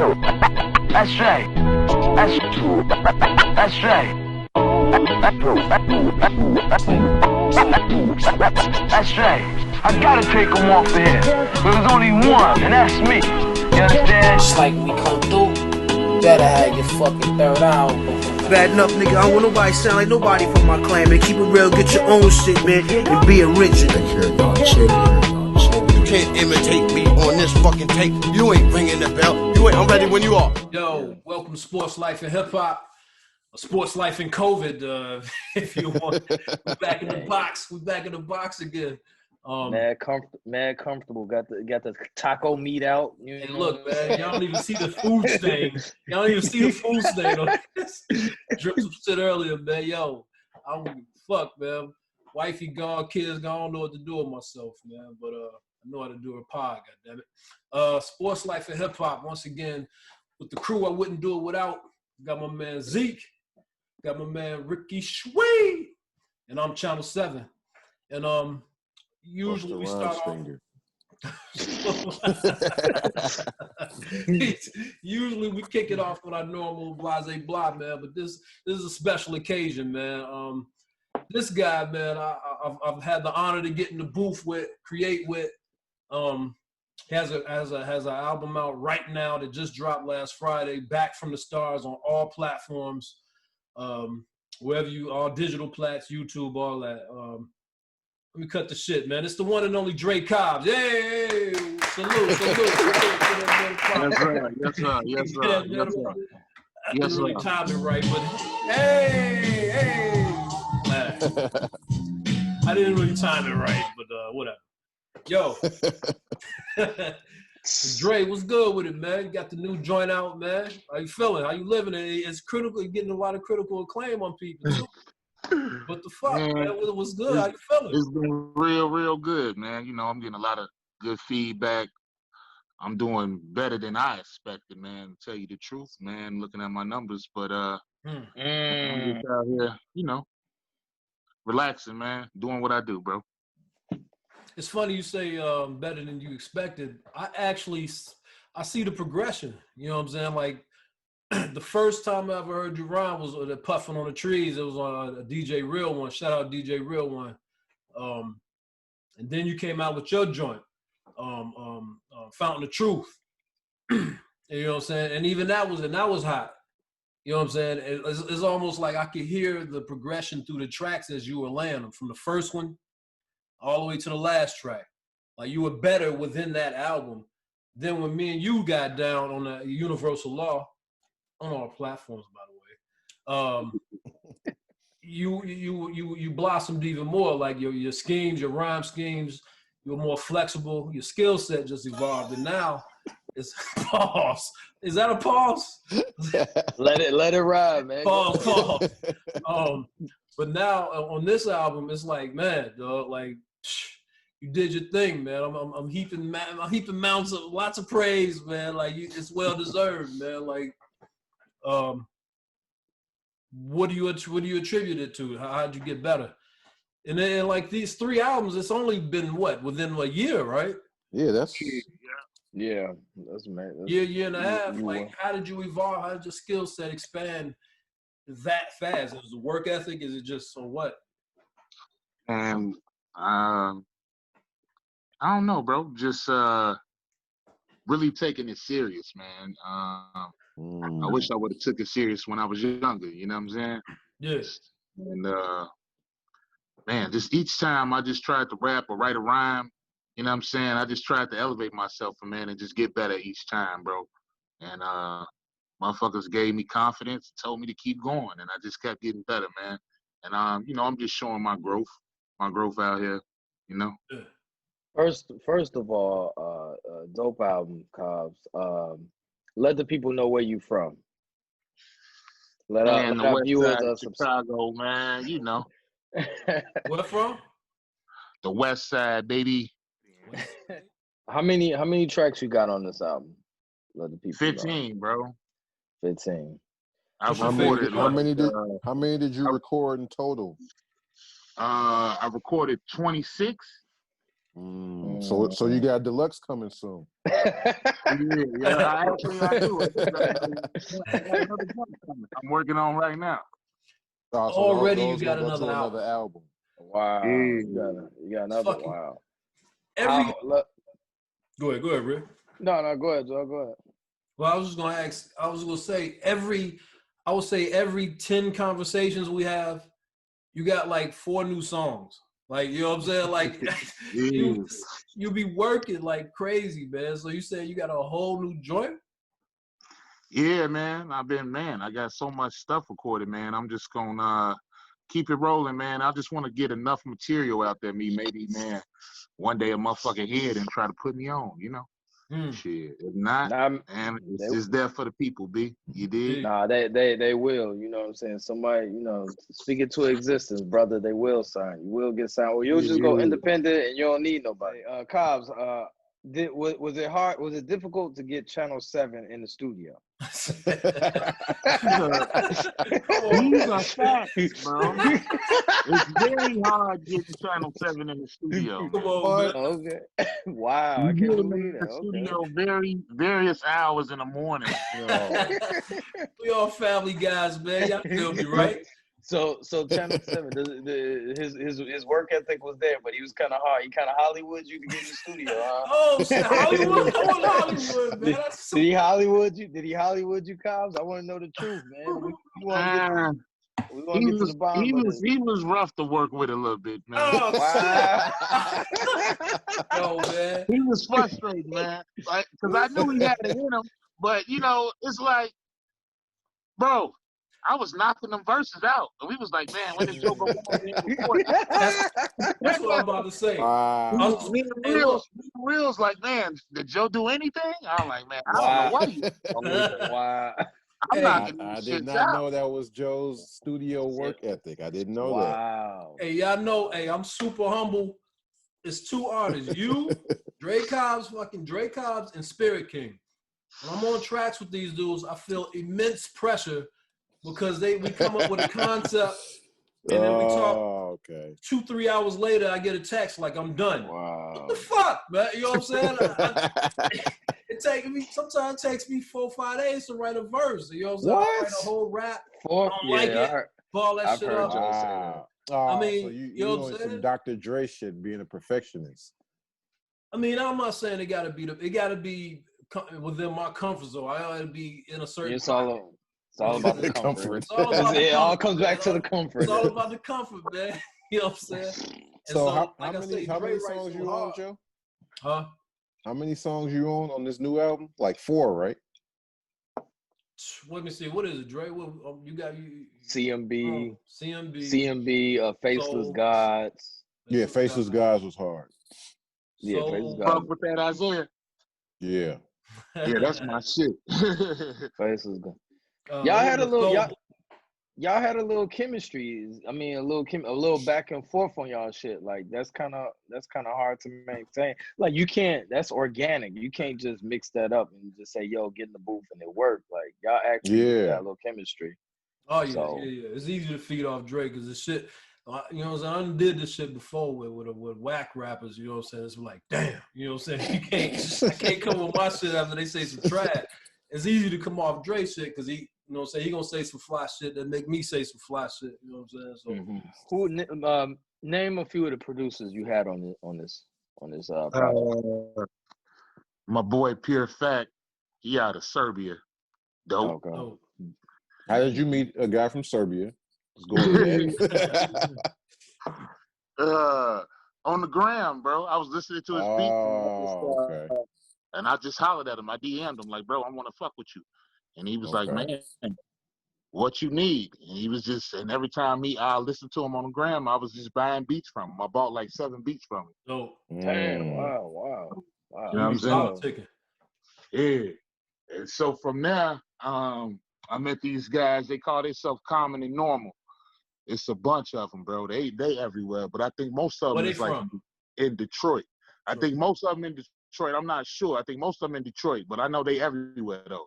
That's right. That's right. That's right. I gotta take him off of here. There's only one, and that's me. You understand? Just like we come through, you better have your fucking third album. Bad enough, nigga. I don't want nobody sound like nobody from my clan, man. Keep it real, get your own shit, man, and be original. You can't imitate me on this fucking tape. You ain't ringing the bell. I'm ready when you are. Yo, welcome to Sports Life and Hip Hop. Sports Life and COVID, if you want. We're back in the box. We're back in the box again. Mad comfortable. Got the taco meat out. Hey, look, man, y'all don't even see the food stain. Y'all don't even see the food stain on this. Dripped some shit earlier, man. Yo, I don't give a fuck, man. Wifey gone, kids gone. I don't know what to do with myself, man. But I know how to do a pod, goddammit. Sports Life and Hip Hop, once again, with the crew I wouldn't do it without. Got my man Zeke. Got my man Ricky Shwee. And I'm Channel 7. And usually we start off. Usually we kick it off with our normal blase blah, man. But this is a special occasion, man. This guy, man, I've had the honor to get in the booth with, create with. Has an album out right now that just dropped last Friday. Back from the Stars on all platforms, wherever you all digital plats, YouTube, all that. Let me cut the shit, man. It's the one and only Dre Cobbs. Yay! Salute. Yes, sir. I didn't really time it right, but hey! I didn't really time it right, but whatever. Yo, Dre, what's good with it, man? You got the new joint out, man. How you feeling? How you living? It's critical. You're getting a lot of critical acclaim on people, too. What the fuck, man? What's good? How you feeling? It's been real good, man. You know, I'm getting a lot of good feedback. I'm doing better than I expected, man, to tell you the truth, man, looking at my numbers. But I'm just out here, you know, relaxing, man, doing what I do, bro. It's funny you say better than you expected. I see the progression. You know what I'm saying? Like, the first time I ever heard you rhyme was the Puffin' on the Trees. It was on a DJ Real One. Shout out DJ Real One. And then you came out with your joint, Fountain of Truth. You know what I'm saying? And even that was hot. You know what I'm saying? It's almost like I could hear the progression through the tracks as you were laying them, from the first one all the way to the last track. Like, you were better within that album than when me and you got down on the Universal Law, on all platforms, by the way. You blossomed even more. Like your schemes, your rhyme schemes, you were more flexible. Your skill set just evolved, and now it's pause. Is that a pause? Let it ride, man. Pause. But now on this album, it's like, man, dog, like you did your thing, man. I'm heaping mounts of lots of praise, man. Like it's well deserved, man. Like, what do you attribute it to? How'd you get better? And then like these 3 albums, it's only been within a year, right? Yeah, that's man. Year and a half. Like, how did you evolve? How did your skill set expand that fast? Is it the work ethic? Is it just or what? I don't know, bro. Just really taking it serious, man. I wish I would have took it serious when I was younger. You know what I'm saying? Yes. And man, just each time I just tried to rap or write a rhyme. You know what I'm saying? I just tried to elevate myself, man, and just get better each time, bro. And motherfuckers gave me confidence, told me to keep going, and I just kept getting better, man. And you know, I'm just showing my growth out here, you know. First of all, dope album, Cobbs. Let the people know where you from. Let our viewers of Chicago, man. You know. Where from? The West Side, baby. How many tracks you got on this album? Let the people 15, know. bro. 15. How many did you record in total? I recorded 26, So you got deluxe coming soon. Yeah, I do. I got another joint coming. I'm working on right now. So Already you those got gonna go to another album. Wow. Yeah. You got another. Fucking- Wow. Every Go go ahead, Rick. No, go ahead, Joe. Go ahead. Well, I was gonna say I would say every 10 conversations we have, you got like 4 new songs. Like, you know what I'm saying? Like you be working like crazy, man. So you said you got a whole new joint? Yeah, man. I got so much stuff recorded, man. I'm just gonna keep it rolling, man. I just want to get enough material out there. Maybe, man, one day a motherfucker hear it and try to put me on, you know? Shit. If not, and it's just there for the people, B. You did? Nah, they will. You know what I'm saying? Somebody, speak it to existence, brother. They will sign. You will get signed. Or you'll just go independent and you don't need nobody. Cobbs, was it hard? Was it difficult to get Channel 7 in the studio? These are facts, bro. It's very hard getting Channel 7 in the studio. Come on, man. Okay. Wow. I You can't get them believe in that. the studio various hours in the morning. We all family guys, man. Y'all feel me, right? So Channel 7, his work ethic was there, but he was kind of hard. He kind of Hollywood you to get in the studio, huh? Oh, shit, Hollywood? I want Hollywood, man. Did he Hollywood you? Did he Hollywood you, Cobbs? I want to know the truth, man. We want to get to the bottom of this. He was rough to work with a little bit, man. Oh, Wow. Yo, man. He was frustrated, man. Like, because I knew he had it in him, but, it's like, bro, I was knocking them verses out. And we was like, man, when did Joe go back there and record? That's what I'm about to say. Me and Real's like, man, did Joe do anything? I'm like, man, I don't know what he did. Wow. I did not know that was Joe's studio work ethic. I didn't know that. Wow. Hey, y'all know, I'm super humble. It's 2 artists. You, Dre Cobbs, and Spirit King. When I'm on tracks with these dudes, I feel immense pressure because we come up with a concept and then we talk. Okay. 2-3 hours later, I get a text like I'm done. Wow. What the fuck, man? You know what I'm saying? Sometimes it takes me 4-5 days to write a verse. You know what I'm saying? I write a whole rap. Ball that shit up. Wow. I mean, so you know what I'm saying? Some Dr. Dre shit, being a perfectionist. I mean, I'm not saying it gotta be within my comfort zone. I gotta be in a certain. It's all about the comfort. It all comes back to the comfort. It's all about the comfort, man. You know what I'm saying? So how many songs you on, Joe? Huh? How many songs you on this new album? Like 4, right? Let me see. What is it, Dre? What you got? CMB. CMB. Faceless Gods. Yeah, Faceless Gods was hard. Yeah, Faceless Gods. With that Isaiah. Yeah. Yeah, that's my shit. Faceless Gods. Y'all had a little chemistry. I mean, a little back and forth on y'all shit. Like that's kind of hard to maintain. Like you can't. That's organic. You can't just mix that up and just say, "Yo, get in the booth and it worked." Like y'all actually got a little chemistry. Oh yeah, yeah. It's easy to feed off Drake because the shit. You know what I'm saying? I did this shit before with whack rappers. You know what I'm saying? It's like, damn. You know what I'm saying? I can't come with my shit after they say some trash. It's easy to come off Dre shit because he. You know what I'm saying? He gonna say some fly shit that make me say some fly shit. You know what I'm saying? So, who name a few of the producers you had on this project? My boy Pure Fact, he out of Serbia. Dope. Okay. Dope. How did you meet a guy from Serbia? On the gram, bro. I was listening to his beat. Okay. And I just hollered at him. I DM'd him like, bro, I want to fuck with you. And he was like, man, what you need? And he was just, and every time I listened to him on the gram, I was just buying beats from him. I bought like 7 beats from him. dope. Damn! Wow! You know what I'm saying? Yeah. And so from there, I met these guys. They call themselves Common and Normal. It's a bunch of them, bro. They everywhere, but I think most of them is like in Detroit. I think most of them in Detroit. I'm not sure. I think most of them in Detroit, but I know they everywhere though.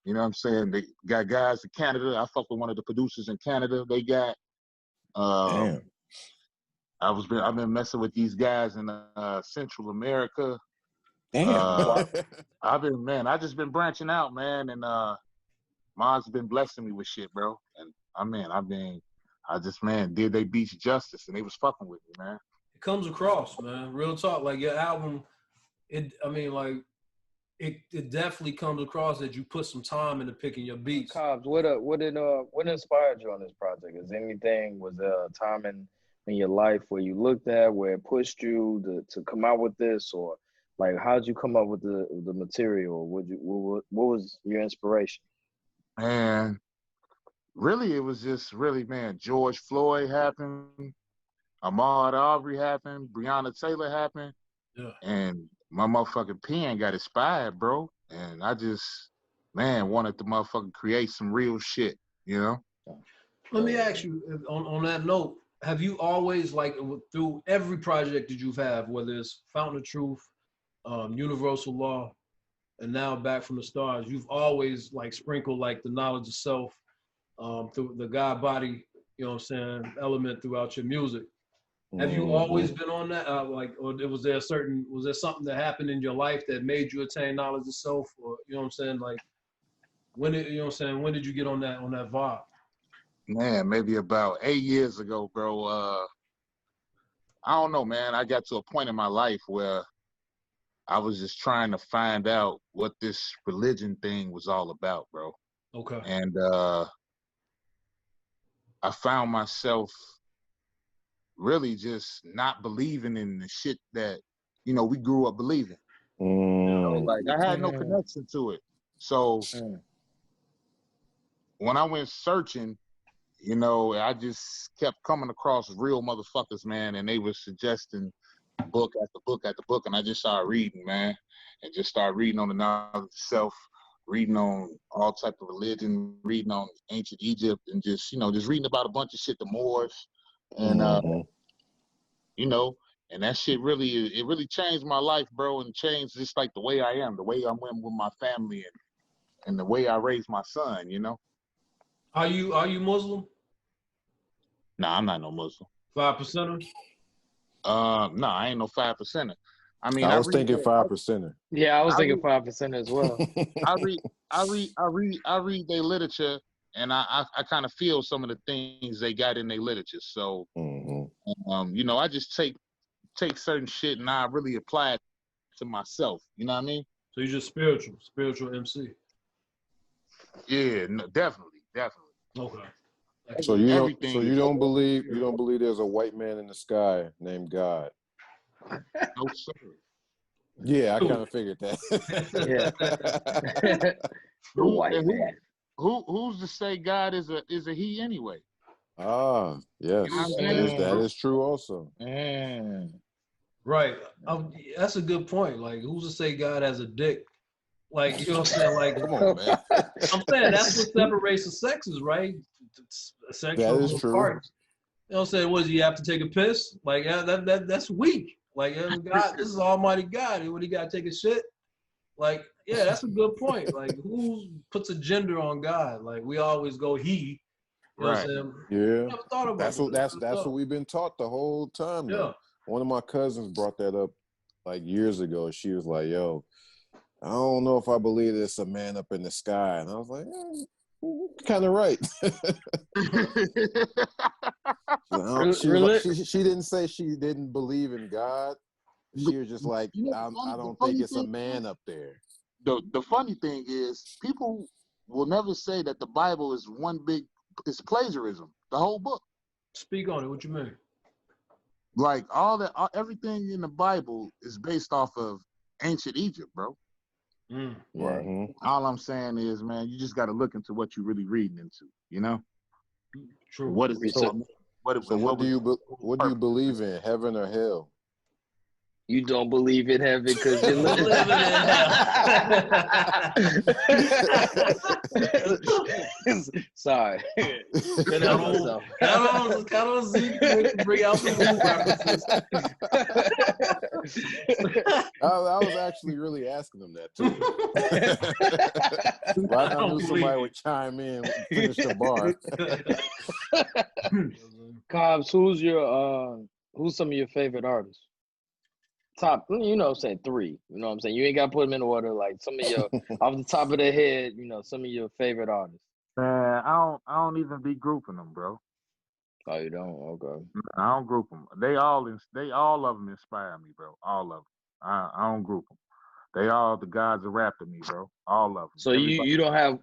You know what I'm saying? They got guys in Canada. I fuck with one of the producers in Canada. They got I've been messing with these guys in Central America. Damn. I just been branching out, man, and Mom's been blessing me with shit, bro. And I just did they beach justice, and they was fucking with me, man. It comes across, man. Real talk. Like your album, it definitely comes across that you put some time into picking your beats. Cobbs, what inspired you on this project? Was there a time in your life where you looked at where it pushed you to come out with this, or like how'd you come up with the material? What was your inspiration? And really, it was just George Floyd happened, Ahmaud Arbery happened, Breonna Taylor happened, and my motherfucking pen got inspired, bro. And I just, wanted to motherfucking create some real shit, you know? Let me ask you, on that note, have you always, like, through every project that you've had, whether it's Fountain of Truth, Universal Law, and now Back from the Stars, you've always, like, sprinkled, like, the knowledge of self through the God body, you know what I'm saying, element throughout your music. Have you always been on that? Or was there something that happened in your life that made you attain knowledge of self? Or, you know what I'm saying? Like, when did you get on that vibe? Man, maybe about 8 years ago, bro. I don't know, man. I got to a point in my life where I was just trying to find out what this religion thing was all about, bro. Okay. And I found myself really just not believing in the shit that, we grew up believing. Like I had no connection to it. So when I went searching, I just kept coming across real motherfuckers, man, and they were suggesting book after book after book, and I just started reading, man, and just started reading on the knowledge of self, reading on all type of religion, reading on ancient Egypt, and just reading about a bunch of shit, the Moors, and and that shit really changed my life, bro, and changed just like the way I am, the way I'm with my family, and the way I raise my son, Are you Muslim? Nah, I'm not no Muslim. 5%er? No, I ain't no 5%er. I mean, I was thinking 5%er. Yeah, I was thinking 5% as well. I read their literature, and I kind of feel some of the things they got in their literature. So, I just take certain shit and I really apply it to myself. You know what I mean? So you're just spiritual MC. Yeah, no, definitely. Okay. So you don't believe there's a white man in the sky named God? No, sir. Yeah, I kind of figured that. Who's to say God is a he anyway? Ah, yes, that is true also. Right. That's a good point. Like, who's to say God has a dick? Like, you know what I'm saying? Like, come on, man. I'm saying that's what separates the sexes, right? Sexual that is true. parts. You know what I'm saying? What, you have to take a piss? Like, that's weak. Like, God, this is Almighty God. When he got to take a shit? Like, yeah, that's a good point. Like, who puts a gender on God? Like, we always go he. You know what I'm saying? Yeah. Never thought about that's what we've been taught the whole time. Yeah. Man. One of my cousins brought that up like years ago. She was like, "Yo, I don't know if I believe there's a man up in the sky," and I was like, "Kind of right." She didn't say she didn't believe in God. She was just like, I don't think it's a man up there. The funny thing is, people will never say that the Bible is it's plagiarism. The whole book. Speak on it. What you mean? Like everything in the Bible is based off of ancient Egypt, bro. Right. All I'm saying is, man, you just got to look into what you're really reading into. True. What do you believe in? Heaven or hell? You don't believe in heaven because you're living in hell. Sorry. Kind of Zeke bring out the references. I was actually really asking them that too. Right, I knew somebody would chime in, finish the bar. Cobbs, who's your who's some of your favorite artists? Top, you know, say 3. You know what I'm saying? You ain't got to put them in order. Like some of your, off the top of the head, you know, some of your favorite artists. Man, I don't even be grouping them, bro. Oh, you don't? Okay. I don't group them. They all of them inspire me, bro. All of them. I don't group them. They all the gods of rap to me, bro. All of them. So you don't have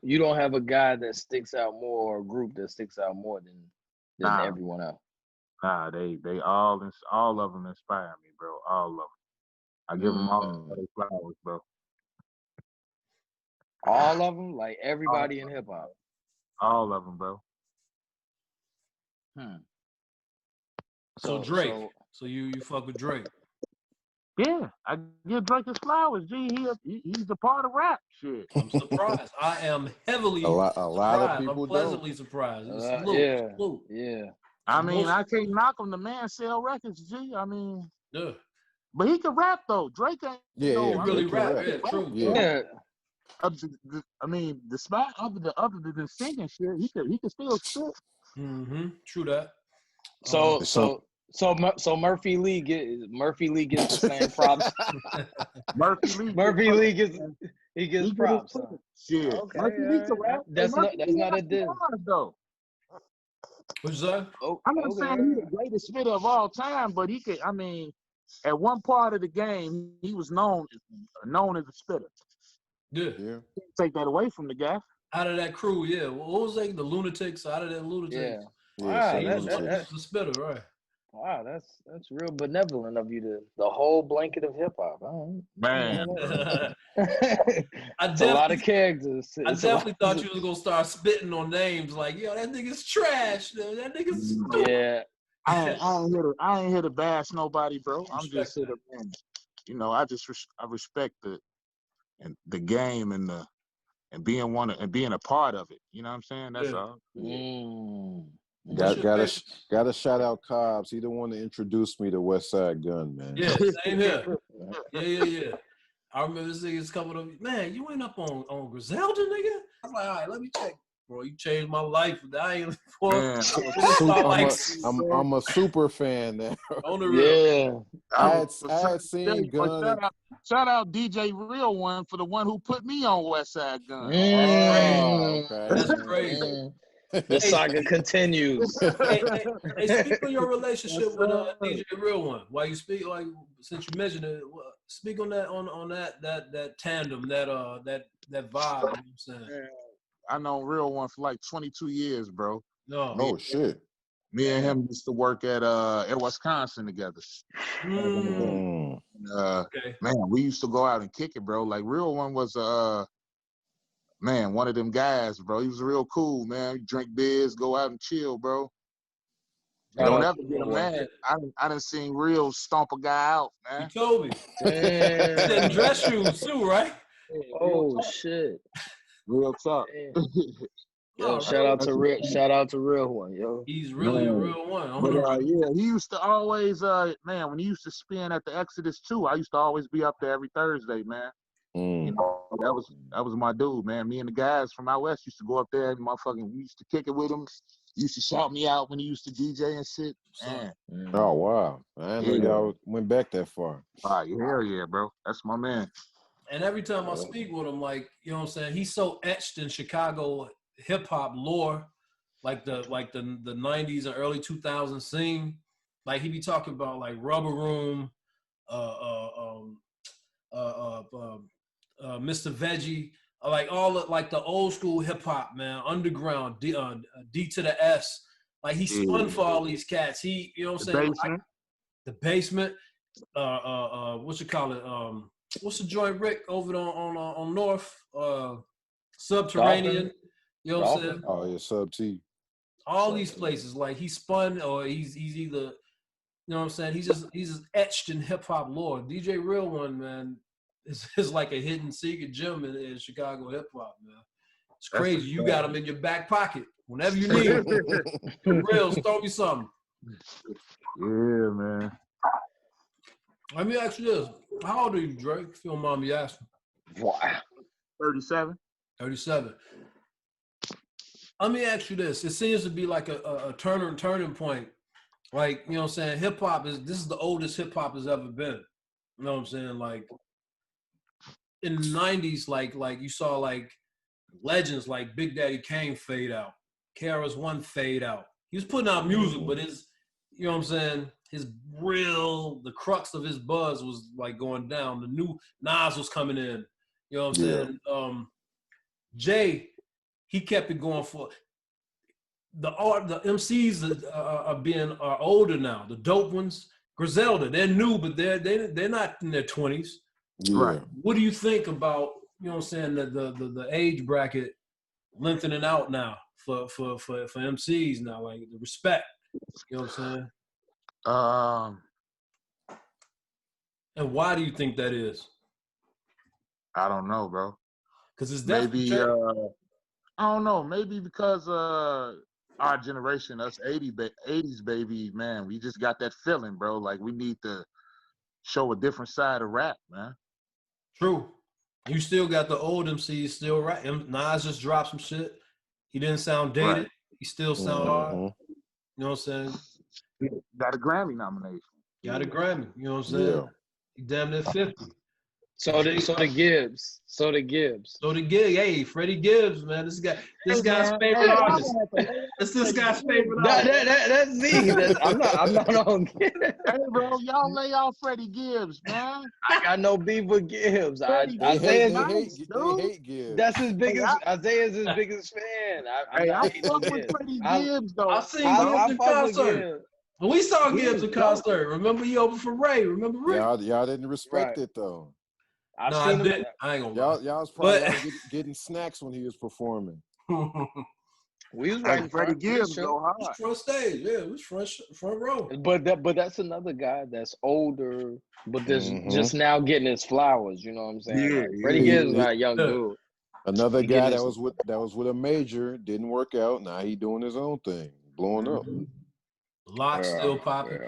a guy that sticks out more or a group that sticks out more than everyone else. Nah, they all of them inspire me, bro. All of them. I give them all their flowers, bro. All of them, like everybody in hip hop. All of them, bro. So Drake. So you fuck with Drake? Yeah, I give Drake his flowers. Gee, he's a part of rap. Shit. I'm surprised. I am heavily a lot of people I'm pleasantly surprised. Yeah. I mean, I can't knock him. The man sell records. G. I mean, yeah. But he can rap though. Drake ain't. Yeah, really rap. Yeah, true. Yeah. I mean, despite other than singing shit, he can still spit. True that. So Murphy Lee gets the same props. Murphy Lee gets props. Shit. Okay, Murphy Lee's a rap. That's not a diss. Though. What's that? I'm not saying he's the greatest spitter of all time, but he could. I mean, at one part of the game, he was known as a spitter. Yeah. Take that away from the guy. Out of that crew, yeah. What was they? The Lunatics. Out of that Lunatics. Yeah. Wow, he was the spitter, right? Wow, that's real benevolent of you to the whole blanket of hip hop. Man, it's a lot of characters. I definitely thought you was gonna start spitting on names like, yo, that nigga's trash. That nigga's stupid. Yeah. I ain't here to bash nobody, bro. I'm just here to, man. You know, I respect the game and being a part of it. You know what I'm saying? That's all. Gotta shout out Cobbs. He the one that introduced me to West Side Gun, man. Yeah, same here. Yeah. I remember this nigga's coming up. Man, you ain't up on Griselda, nigga. I was like, all right, let me check. Bro, you changed my life. I ain't I'm a super fan now. On the real. Yeah. I had seen Gun. Shout out DJ Real One for the one who put me on West Side Gun. That's crazy. The saga continues. Hey, speak on your relationship with DJ Real One. While you speak, like since you mentioned it, speak on that on that tandem, that vibe. You know what I'm saying? I know Real One for like 22 years, bro. Oh shit. Me and him used to work at Wisconsin together. Okay. Man, we used to go out and kick it, bro. Like Real One was man, one of them guys, bro. He was real cool, man. Drink beers, go out and chill, bro. Don't ever get mad. I done seen Real stomp a guy out, man. He told me. He said in dress shoes too, right? Oh shit. Real talk. Yo, shout out to Real One, yo. He's really a real one. But, yeah, he used to always, man, when he used to spin at the Exodus 2, I used to always be up there every Thursday, man. You know, that was my dude, man. Me and the guys from out west used to go up there and motherfucking, we used to kick it with him. He used to shout me out when he used to DJ and shit. Man. Oh wow. I didn't know y'all went back that far. Hell yeah, bro. That's my man. And every time I speak with him, like, you know what I'm saying, he's so etched in Chicago hip hop lore, like the 90s and early 2000s scene. Like he be talking about like Rubber Room, Mr. Veggie, like all of, like the old school hip hop, man, underground, D to the S. Like he spun for all these cats. He, you know what I'm saying? Like, the basement. What you call it? What's the joint, Rick, over on North? Subterranean. Dolphin. You know what I'm saying? Oh yeah, Sub T. All these places, like he spun, or he's either, you know what I'm saying? He's just etched in hip hop lore. DJ Real One, man, is like a hidden secret gem in Chicago hip hop, man. It's crazy. You got him in your back pocket whenever you need him. For real, throw me something. Yeah, man. Let me ask you this: how old are you, Drake? If you don't mind me asking. Wow. 37. 37. Let me ask you this. It seems to be like a turning point Like, you know what I'm saying? Hip hop this is the oldest hip hop has ever been. You know what I'm saying? Like in the 90s, like you saw like legends like Big Daddy Kane fade out. KRS-One fade out. He was putting out music, but his, you know what I'm saying? The crux of his buzz was like going down. The new Nas was coming in. You know what I'm saying? Jay, he kept it going for the MCs are older now. The dope ones, Griselda, they're new, but they're not in their 20s. Yeah. What do you think about, you know what I'm saying, the age bracket lengthening out now for MCs now, like the respect, you know what I'm saying? And why do you think that is? I don't know, bro. Because it's definitely I don't know. Maybe because our generation, us 80s baby, man, we just got that feeling, bro. Like we need to show a different side of rap, man. True. You still got the old MCs still rap. Nas just dropped some shit. He didn't sound dated. Right. He still sound hard. You know what I'm saying? Got a Grammy nomination. Got a Grammy. You know what I'm saying? Yeah. He damn near 50. So the Gibbs. Hey, Freddie Gibbs, man. This guy's favorite artist. This guy's favorite artist. That's me. I'm not on Gibbs. Hey, bro, y'all lay off Freddie Gibbs, man. I got no beef with Gibbs. They hate Gibbs. That's his biggest. Isaiah's his biggest fan. I fuck with Freddie Gibbs, though. I seen Gibbs in concert. We saw Gibbs in concert. Remember he opened for Ray. Remember Ray? Y'all didn't respect it though. I didn't. I ain't gonna. Y'all was probably getting snacks when he was performing. We was right in Freddie Gibbs go hard. Front stage, yeah, it was front row. But that's another guy that's older, but just now getting his flowers. You know what I'm saying? Yeah, like, Freddie Gibbs is not a young dude. Another guy that was with a major didn't work out. Now he doing his own thing, blowing up. Lock still popping.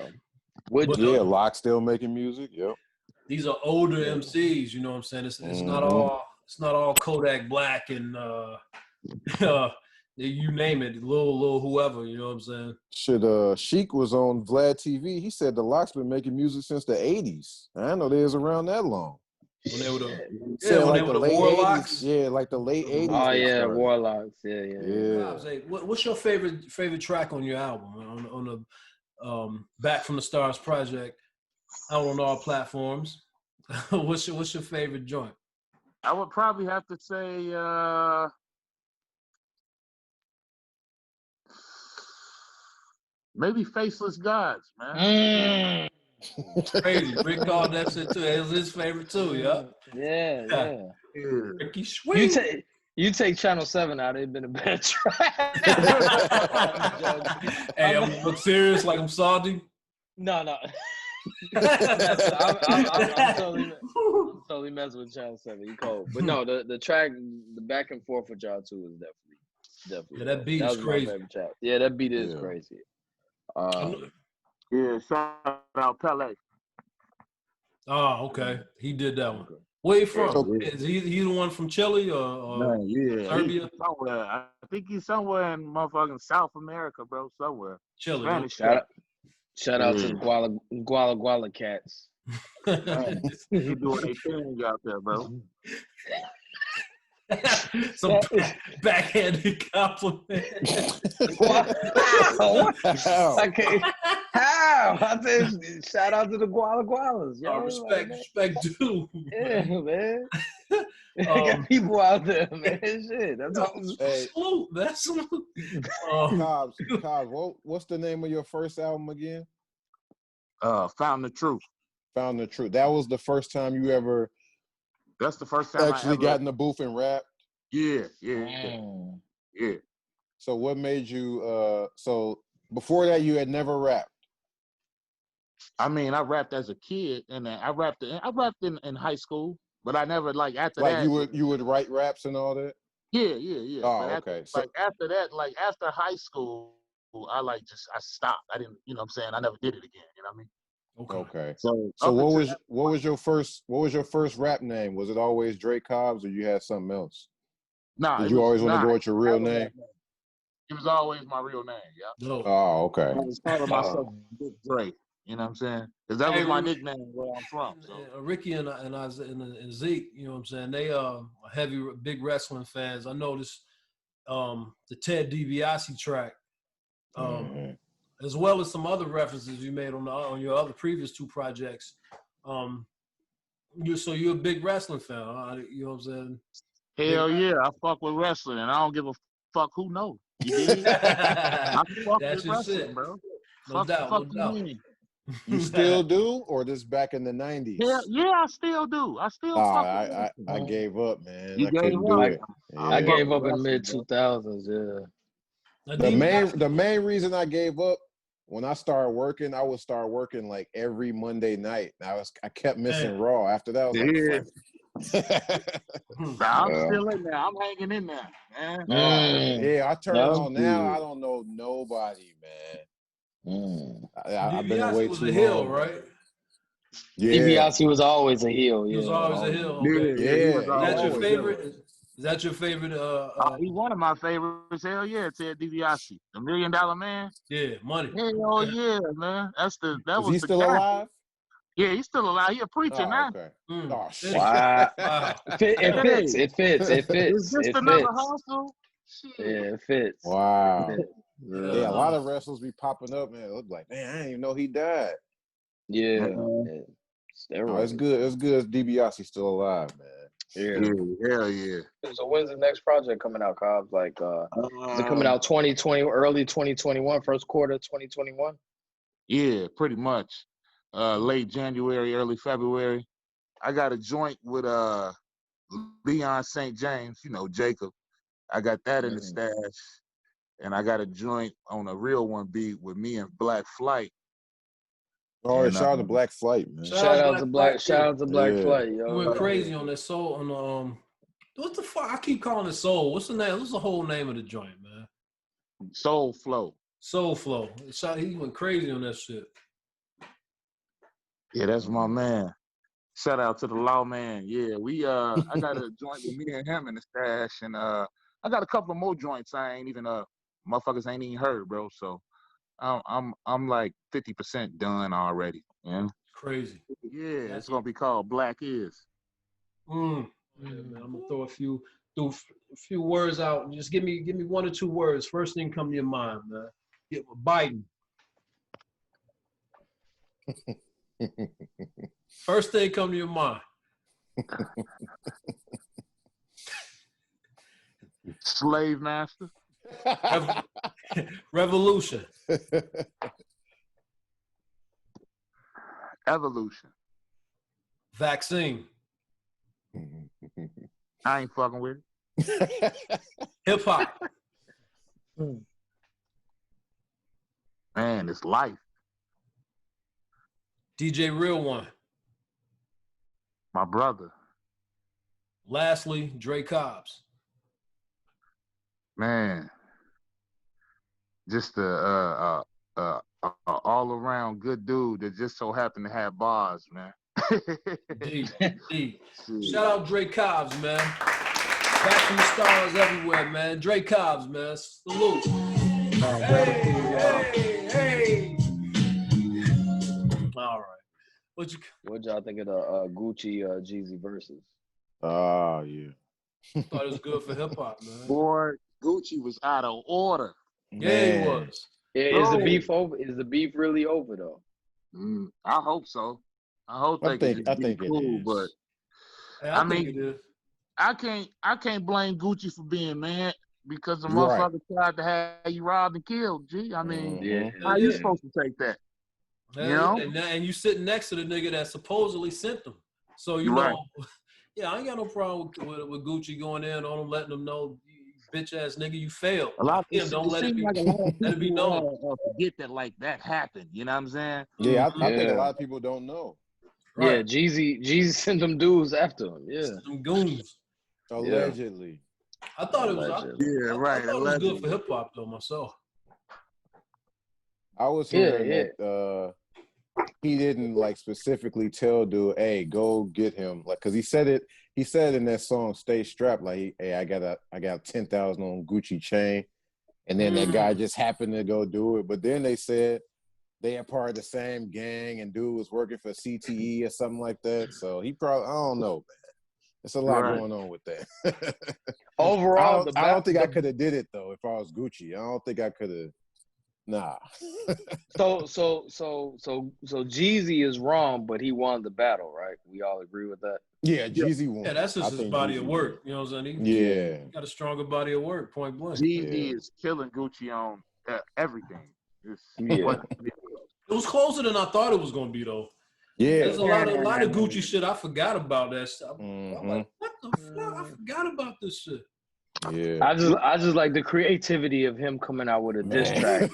Lock still making music. Yep. These are older MCs, you know what I'm saying? It's not all Kodak Black and you name it, Lil whoever, you know what I'm saying? Shit, Sheik was on Vlad TV. He said the Lock's been making music since the 80s. I didn't know they was around that long. When they were the late Warlocks. 80s. Yeah, like the late 80s. Oh yeah, Warlocks. Yeah. Hey, what's your favorite track on your album on the Back from the Stars project? Out on all platforms. What's your favorite joint? I would probably have to say maybe Faceless Gods, man. Crazy. Rick called that shit too. It was his favorite too, yeah. Ricky Sweet. You take Channel 7 out, it'd been a bad track. Hey, I'm serious, like I'm salty. No. I'm totally messing with Channel 7. You cold, but no, the track, the back and forth with y'all two is definitely. Yeah, that beat is crazy. Yeah, that beat is crazy. Shout out Pele. Oh, okay. He did that one. Where he from? Is he the one from Chile or Serbia? Somewhere. I think he's somewhere in motherfucking South America, bro. Somewhere. Chile. Shout out to the Guala cats. You doing a thing out there, bro. Some backhanded compliment. How? I said, shout out to the Gualas. Respect due. Yeah, man. Got people out there, man. Shit. That's all. Salute. That's salute. Cobbs, what's the name of your first album again? Found the Truth. Found the Truth. That was the first time you ever. That's the first time actually got in the booth and rapped. Yeah. So what made you? So before that, you had never rapped. I mean, I rapped as a kid, and I rapped in high school, but I never after that. You would write raps and all that. Yeah. Oh, okay. After that, after high school, I stopped. I didn't, you know what I'm saying? I never did it again. You know what I mean? Okay. So what was your first rap name? Was it always Dre Cobbs, or you had something else? Nah. Did you always want to go with your real name? It was always my real name. Yeah. No. Oh, okay. I was calling myself Big Dre. You know what I'm saying? Because that was my nickname where I'm from. So Ricky and Zeke, you know what I'm saying? They are big wrestling fans. I noticed the Ted DiBiase track, as well as some other references you made on your other previous two projects. You're a big wrestling fan, you know what I'm saying? hell yeah, I fuck with wrestling, and I don't give a fuck who knows. You dig? I fuck That's with your wrestling, shit, bro. No doubt. You mean? You still do, or this back in the 90s? Yeah, I still do. I still fuck with wrestling. I gave up, man. You I couldn't do it. Yeah. I gave up in mid-2000s, yeah. The main reason I gave up, when I started working, I would start working like every Monday night. I kept missing Raw. After that, I was like, fuck. I'm still in there. I'm hanging in there, man. Yeah, I turn on now. I don't know nobody, man. I've been away was too a long. heel, right? Yeah. DiBiase was always a heel. He was always a heel. Okay. Yeah. Is that your favorite? Is that your favorite? He's one of my favorites. Hell yeah, Ted DiBiase, the $1 Million Man. Yeah, money. Hell yeah, man. Is he still alive? Yeah, he's still alive. He a preacher now. Okay. Oh shit! Wow. It fits. Is this another hustle? Shit. Yeah, it fits. Wow. Yeah, a lot of wrestlers be popping up, man. It look like, man, I didn't even know he died. Yeah. It's good. It's good as DiBiase's still alive, man. Hell yeah. So when's the next project coming out, Cobbs? Like, is it coming out 2020, early 2021, first quarter 2021? Yeah, pretty much. Late January, early February. I got a joint with Leon St. James, you know, Jacob. I got that in the stash. And I got a joint on a real one beat with me and Black Flight. Oh, shout out to Black Flight, man. Shout out to Black Flight, yo. You went crazy on that soul on what the fuck? I keep calling it soul. What's the name? What's the whole name of the joint, man? Soul Flow. Soul Flow. He went crazy on that shit. Yeah, that's my man. Shout out to the Lawman. Yeah, we I got a joint with me and him in the stash, and I got a couple of more joints I ain't even motherfuckers ain't even heard, bro. So I'm like 50% done already. Yeah. Crazy. Yeah, it's gonna be called Black Is. Yeah, man, I'm gonna throw a few words out. Just give me 1 or 2 words. First thing come to your mind, man. Biden. First thing come to your mind. Slave master. Revolution. Evolution. Vaccine. I ain't fucking with it. HipHop. Man, it's life. DJ Real One. My brother. Lastly, Dre Cobbs. Man, just a all around good dude that just so happened to have bars, man. Indeed. Shout out Dre Cobbs, man. Back from the stars everywhere, man. Dre Cobbs, man. Salute. Hey. All right. What y'all think of the Gucci Jeezy Verzuz? Oh yeah. Thought it was good for hip hop, man. Boy, Gucci was out of order. Yeah, he was. Yeah, is the beef over? Is the beef really over though? I hope so. I think cool, it is. But I mean, it is. I can't blame Gucci for being mad because the motherfucker tried to have you robbed and killed. G, I mean, how you supposed to take that? You know, and you sitting next to the nigga that supposedly sent them. So you know, yeah, I ain't got no problem with Gucci going in on him, letting them know, bitch ass nigga, you failed. A lot of people don't let it be known. Forget that like that happened. You know what I'm saying? Yeah, I think a lot of people don't know. Right. Yeah, Jeezy sent them dudes after him. Yeah, some goons. Allegedly. I thought it was. I thought it was good for hip hop though myself. I was hearing that he didn't like specifically tell dude, hey, go get him, like, cause he said it in that song "Stay Strapped," like, hey, I got 10,000 on Gucci chain, And then that guy just happened to go do it. But then they said they are part of the same gang and dude was working for CTE or something like that. So he probably, I don't know, man. There's a lot going on with that. Overall, I don't think I could have did it though if I was Gucci. I don't think I could have. Nah. So Jeezy is wrong, but he won the battle, right? We all agree with that. Yeah, Jeezy won. Yeah, that's just his body of work. You know what I'm saying? He got a stronger body of work, point blank. Jeezy is killing Gucci on everything. It was closer than I thought it was going to be, though. Yeah. There's a lot of Gucci shit. I forgot about that stuff. I'm like, what the fuck? I forgot about this shit. Yeah. I just like the creativity of him coming out with a diss track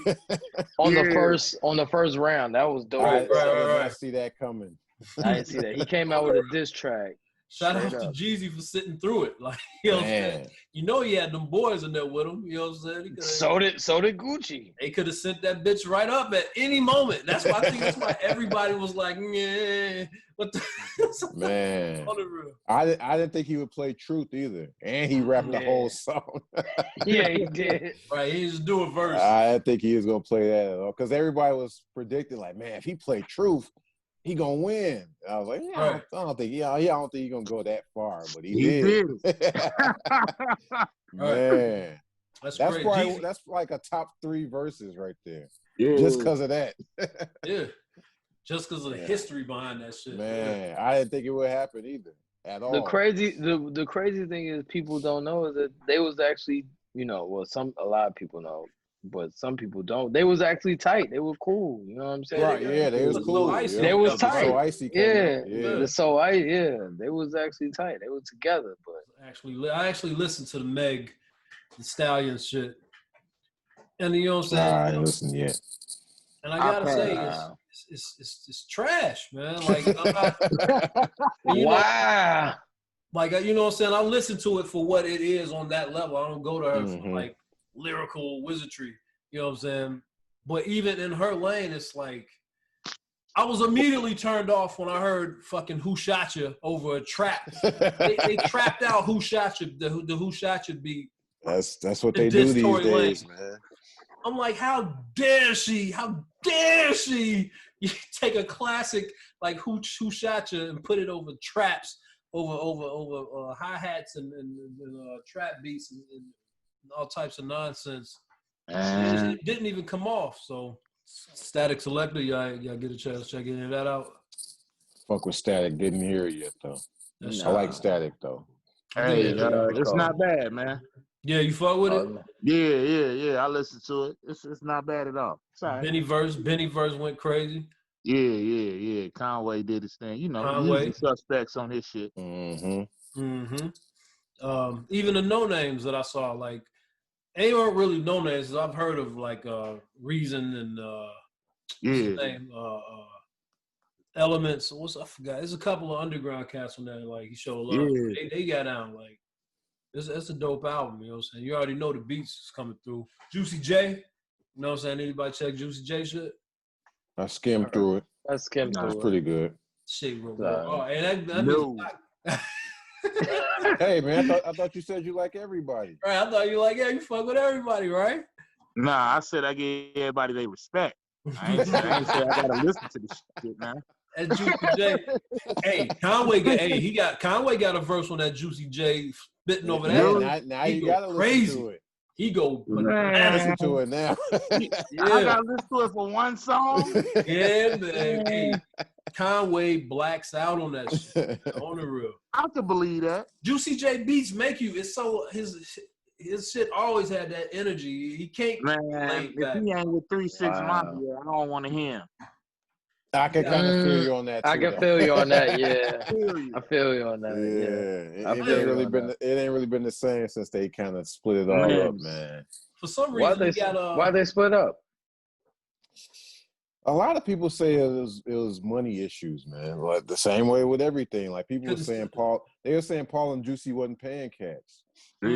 on the first round. That was dope. I did not see that coming. I didn't see that. He came out with a diss track. Shout out to Jeezy for sitting through it. Like, you know what I'm saying? You know he had them boys in there with him. You know what I'm saying? So did Gucci. They could have sent that bitch right up at any moment. That's why I think that's why everybody was like, yeah. What the man? I didn't think he would play Truth either. And he rapped the whole song. Yeah, he did. Right, he just do a verse. I didn't think he was gonna play that at all. Because everybody was predicting, like, man, if he played Truth, he gonna win. I was like, I don't think he's gonna go that far, but he did. Man, that's crazy. Probably that's like a top 3 verses right there. Yeah, just because of that. Yeah, just because of the history behind that shit. Man, I didn't think it would happen either at all. The crazy thing is people don't know is that they was actually, a lot of people know. But some people don't. They was actually tight. They were cool. You know what I'm saying? Right, yeah, they was cool. They was tight. So icy. They was actually tight. They were together. But I actually listened to the Meg Thee Stallion shit. And you know what I'm saying? I ain't listened yet. And I gotta say, it's trash, man. Like, wow. Like, you know what I'm saying? I listen to it for what it is on that level. I don't go to her for like lyrical wizardry, you know what I'm saying? But even in her lane, it's like I was immediately turned off when I heard fucking Who Shot Ya over a trap. they trapped out Who Shot Ya, the Who Shot Ya beat. That's what they do these days, man. I'm like, how dare she you take a classic like Who Shot Ya and put it over traps, over hi-hats and trap beats and all types of nonsense. It didn't even come off. So Static Selector, y'all get a chance to check any of that out. Fuck with Static, didn't hear it yet though. I like Static though. Hey, it's not bad, man. Yeah, you fuck with it? Yeah. I listened to it. It's not bad at all. Right. Benny Verse went crazy. Yeah. Conway did his thing. You know, Conway suspects on his shit. Even the no names that I saw, like, they weren't really no names. I've heard of like Reason and what's his name? Elements. I forgot. There's a couple of underground cats on there. Like he showed love. Yeah. They got down. Like it's a dope album. You know what I'm saying? You already know the beats is coming through. Juicy J. You know what I'm saying? Anybody check Juicy J shit? I skimmed through it. That's pretty good. Shit, real good. Oh, and that Hey man, I thought you said you like everybody. Right, I thought you like, yeah, you fuck with everybody, right? Nah, I said I give everybody their respect. I ain't say I gotta listen to this shit, man. That Juicy J. Hey, Conway got a verse on that Juicy J spitting over that. Now you gotta listen to it. He go listen to it now. Yeah. I gotta listen to it for one song. Yeah, man. Hey, Conway blacks out on that shit. On the real. I can believe that. Juicy J beats make you. It's so his shit always had that energy. He can't. Man, if he ain't with 3 6 Mafia, I don't want to hear him. I can kind of feel you on that. I can feel you on that. Yeah, I feel you on that. Yeah, it ain't really been the same since they kind of split it all up, man. For some reason, why they split up? A lot of people say it was money issues, man. Like the same way with everything. Like people were saying Paul and Juicy wasn't paying cats. He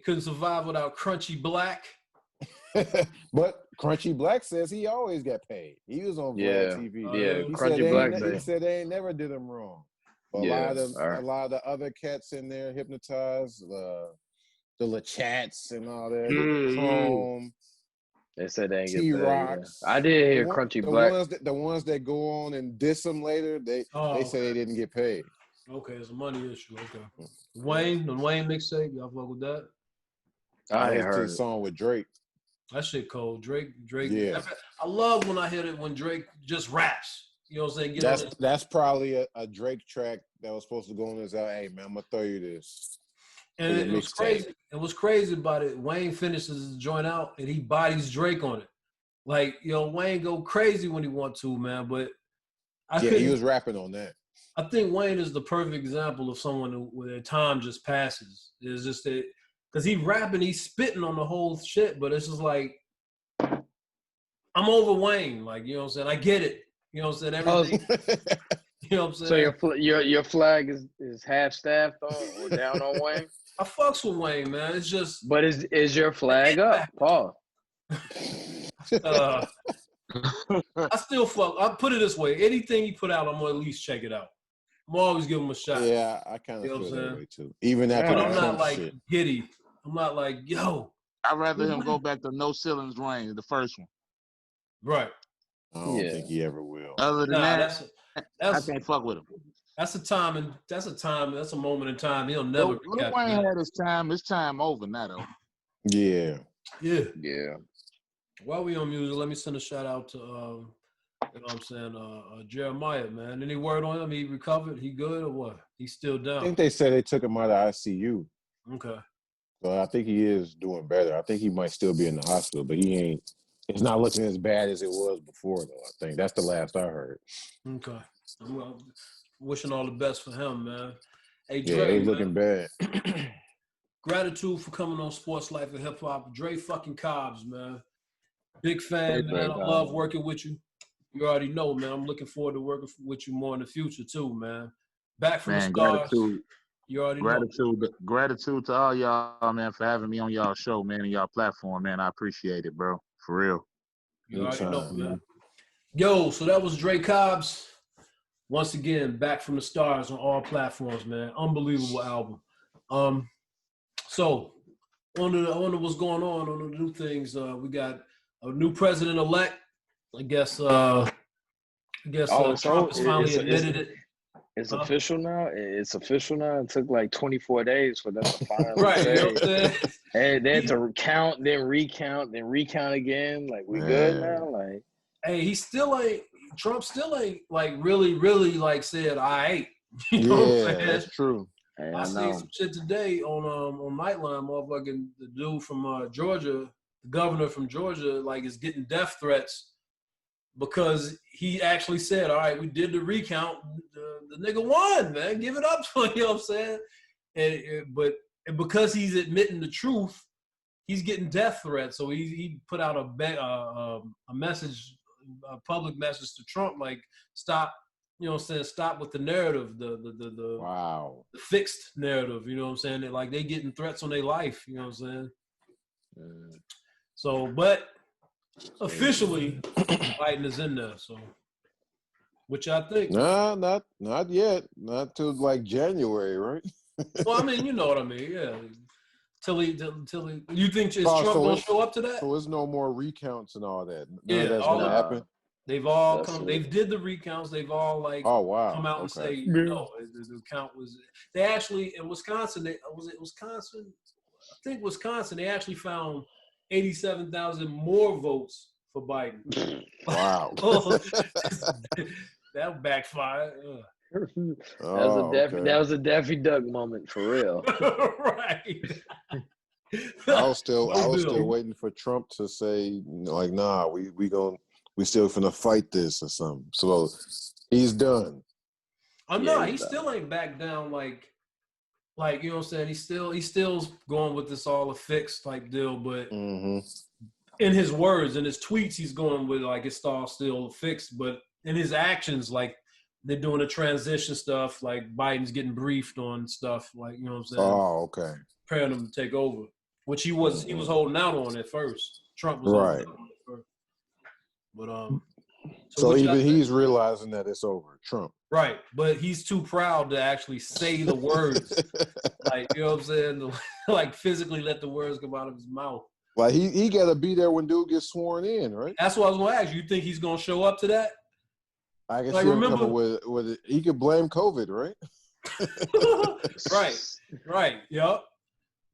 couldn't survive without Crunchy Black. But Crunchy Black says he always got paid. He was on Vlad TV. Crunchy Black he said they ain't never did him wrong. But a lot of the other cats in there, Hypnotized, the LeChats and all that. Yeah, Chrome, They said they ain't get paid. T-Rocks. Yeah. I did hear Crunchy Black. The ones that go on and diss them later, they say they didn't get paid. Okay, it's a money issue. Okay. The Wayne mixtape, y'all fuck with that? I heard heard his song with Drake. That shit cold. Drake. Yeah. I love when I hear it when Drake just raps. You know what I'm saying? That's probably a Drake track that was supposed to go on his album. Hey man, I'm gonna throw you this. And it was crazy. And what's crazy about it, Wayne finishes his joint out and he bodies Drake on it. Like, Wayne go crazy when he want to, man. But he was rapping on that. I think Wayne is the perfect example of someone where their time just passes. It's just that because he rapping, he's spitting on the whole shit, but it's just like I'm over Wayne. Like, you know what I'm saying? I get it. You know what I'm saying? Everything. You know what I'm saying? So your flag is half staffed on or down on Wayne? I fucks with Wayne, man. It's just. But is your flag up, Paul? I still fuck. I'll put it this way: anything he put out, I'm gonna at least check it out. I'm always give him a shot. Yeah, I kind of feel that way too. Even after but the I'm Trump not like shit. giddy. I'm not like yo. I'd rather him go back to No Ceilings Reign, the first one. Right. I don't think he ever will. Other than that, I that's can't fuck with him. That's a moment in time. He'll never. Lil Wayne had his time. His time over now, though. Yeah. Yeah. While we on music, let me send a shout out to, you know what I'm saying, Jeremiah, man. Any word on him? He recovered? He good or what? He's still down? I think they said they took him out of ICU. Okay. So I think he is doing better. I think he might still be in the hospital, but he ain't. It's not looking as bad as it was before, though. I think that's the last I heard. Okay. Well, wishing all the best for him, man. Hey, Dre, yeah, he's looking bad. Gratitude for coming on Sports Life and Hip Hop. Dre fucking Cobbs, man. Big fan, man. I love working with you. You already know, man. I'm looking forward to working with you more in the future, too, man. Back from the stars. Gratitude. You already know. Gratitude to all y'all, man, for having me on y'all show, man, and y'all platform, man. I appreciate it, bro. For real. You already know, man. Yo, so that was Dre Cobbs. Once again, back from the stars on all platforms, man. Unbelievable album. So on to what's going on the new things. We got a new president-elect. I guess Trump has finally admitted it. It's official now. It's official now. It took like 24 days for them to finally right, say. You know what I'm saying? Hey, they had to recount, then recount again. Like, we good now? Like, hey, Trump still ain't like really like said, I ain't. You know what I'm saying? That's true. hey, I seen some shit today on Nightline, motherfucking the dude from Georgia, the governor from Georgia, like is getting death threats because he actually said, all right, we did the recount. The nigga won, man. Give it up to him, you know what I'm saying? But because he's admitting the truth, he's getting death threats. So he put out a message, a public message to Trump, like, stop, you know what I'm saying, stop with the narrative, the fixed narrative, you know what I'm saying? Like, they getting threats on their life, you know what I'm saying? So, but officially, Biden is in there, so. Which I think. No, not yet. Not till like January, right? Well, I mean, you know what I mean, yeah. Till he. You think Trump gonna show up to that? So there's no more recounts and all that. That's gonna happen. They've all come. They've did the recounts. They've all like. Oh wow. Come out and say no. The count was. They actually in Wisconsin. Was it Wisconsin? I think Wisconsin. They actually found 87,000 more votes for Biden. Wow. That backfired. That was a Daffy Duck moment for real. Right. I was still waiting for Trump to say like, nah, we still finna fight this or something. So he's done. He still ain't back down like you know what I'm saying. He's still going with this all a fix type deal, but in his words, in his tweets, he's going with like it's all still fixed, but in his actions, like they're doing the transition stuff, like Biden's getting briefed on stuff, like, you know what I'm saying? Oh, okay. Preparing him to take over, which he was holding out on at first. Trump was holding out on at first. So even he's realizing that it's over. Trump. Right, but he's too proud to actually say the words. Like, you know what I'm saying? Like, physically let the words come out of his mouth. Like, he got to be there when dude gets sworn in, right? That's what I was going to ask. You think he's going to show up to that? I can see him coming with it. He could blame COVID, right? Right, yep.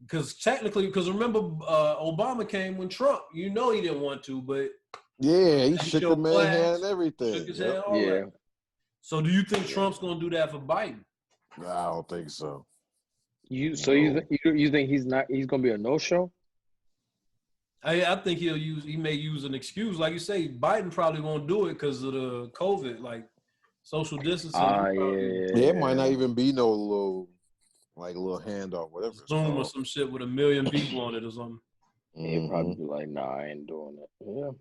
Because technically, remember, Obama came when Trump, he didn't want to, but yeah, he shook the man's hand and everything. Shook his hand, all that. So do you think Trump's going to do that for Biden? I don't think so. You think he's going to be a no-show? I think he may use an excuse. Like you say, Biden probably won't do it because of the COVID, like social distancing. It might not even be no little handoff, whatever. Zoom or some shit with 1 million people on it or something. He'd probably be like, nah, I ain't doing it. Yeah.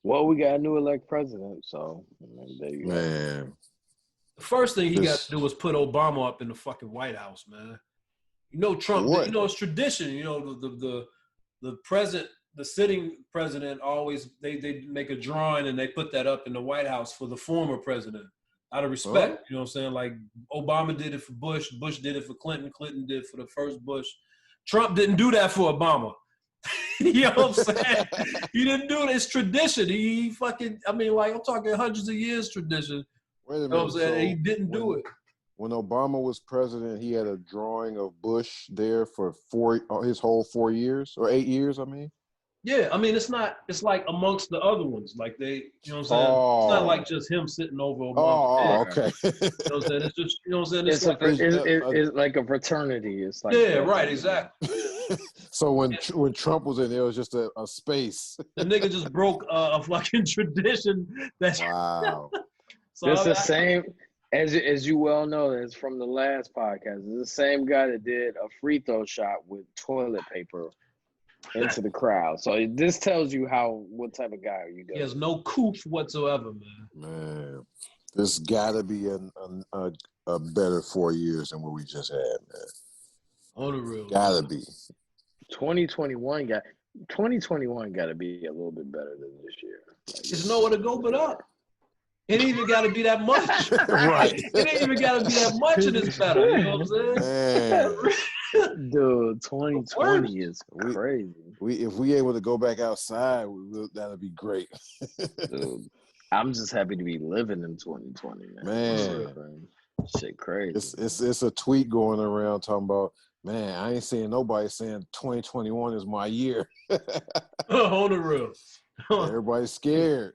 Well, we got a new elect president, so there you go. Man. The first thing he got to do was put Obama up in the fucking White House, man. Trump, it's tradition, the sitting president always, they make a drawing and they put that up in the White House for the former president. Out of respect, you know what I'm saying? Like, Obama did it for Bush, Bush did it for Clinton, Clinton did it for the first Bush. Trump didn't do that for Obama. You know what I'm saying? He didn't do it. It's tradition. He fucking, I'm talking hundreds of years tradition. Wait a minute. You know what I'm saying? So he didn't do it. When Obama was president, he had a drawing of Bush there for his whole 4 years or 8 years, I mean? Yeah, it's like amongst the other ones. Like they, you know what I'm saying? It's not like just him sitting over Obama. Okay. You know what I'm saying? It's just, you know what I'm saying? It's like a fraternity. It's like right, exactly. So when Trump was in there, it was just a space. The nigga just broke a fucking tradition. Wow. So it's the same, as you well know, it's from the last podcast. It's the same guy that did a free throw shot with toilet paper into the crowd. So this tells you what type of guy you got. He has no coof whatsoever, man. Man, this gotta be a better 4 years than what we just had, man. On the real. Gotta be. 2021 got to be a little bit better than this year. There's nowhere to go but up. It ain't even got to be that much. Right. It ain't even got to be that much and it's better. You know what I'm saying? Man. Dude, 2020 is crazy. If we able to go back outside, that'd be great. Dude, I'm just happy to be living in 2020, man. Man. Shit crazy. It's a tweet going around talking about, man, I ain't seeing nobody saying 2021 is my year. On the real. Everybody's scared.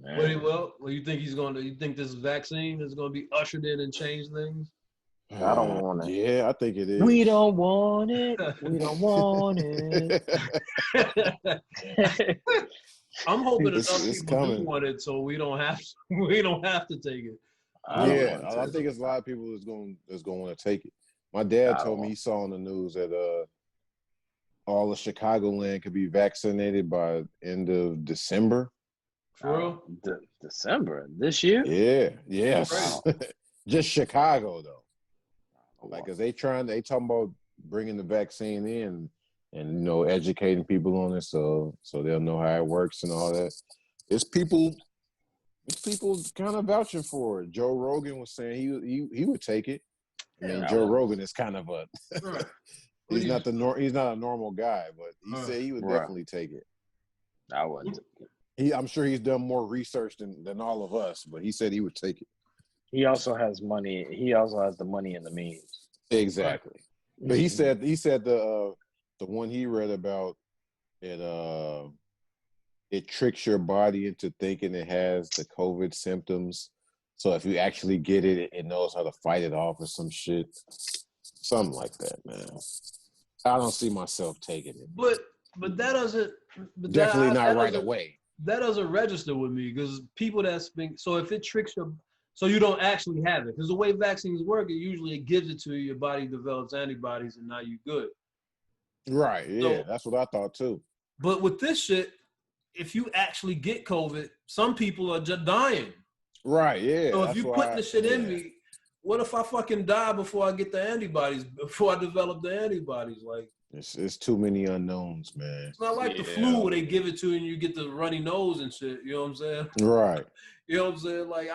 Well, you think you think this vaccine is gonna be ushered in and change things? I don't want it. Yeah, I think it is. We don't want it. We don't want it. I'm hoping enough people do want it, so we don't have to take it. I think it's a lot of people that's going to want to take it. My dad told me he saw on the news that all of Chicagoland could be vaccinated by end of December. For real? December this year? Yeah, yes. Wow. Just Chicago though. Like, cause they talking about bringing the vaccine in and educating people on it, so they'll know how it works and all that. It's people kind of vouching for it. Joe Rogan was saying he would take it. I mean, Joe Rogan is kind of a he's not a normal guy, but he said he would definitely take it. I wouldn't. I'm sure he's done more research than all of us, but he said he would take it. He also has money. He also has the money and the means. Exactly. But he said the one he read about it tricks your body into thinking it has the COVID symptoms. So if you actually get it, it knows how to fight it off or some shit. Something like that, man. I don't see myself taking it. But that doesn't definitely not right away. That doesn't register with me because people so if it tricks so you don't actually have it. Because the way vaccines work, it gives it to you, your body develops antibodies, and now you're good. Right, yeah, that's what I thought too. But with this shit, if you actually get COVID, some people are just dying. Right, yeah. So if you put the shit in me, what if I fucking die before I get the antibodies, before I develop the antibodies? Like, it's too many unknowns, man. It's not like the flu where they give it to you and you get the runny nose and shit. You know what I'm saying? Right. You know what I'm saying? Like,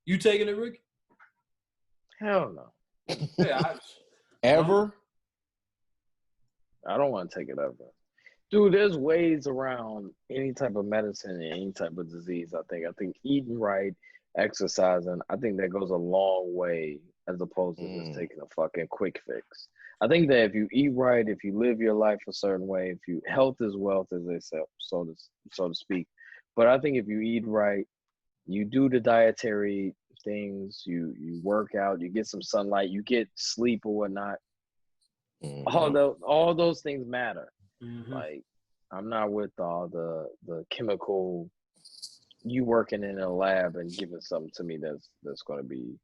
you taking it, Rick? Hell no. Yeah, Ever? I don't want to take it ever. Dude, there's ways around any type of medicine and any type of disease, I think eating right, exercising, I think that goes a long way as opposed to just taking a fucking quick fix. I think that if you eat right, if you live your life a certain way, if you health is wealth, as they say, so to speak. But I think if you eat right, you do the dietary things, you work out, you get some sunlight, you get sleep or whatnot. All those things matter. Like, I'm not with all the chemical, you working in a lab and giving something to me that's going to be.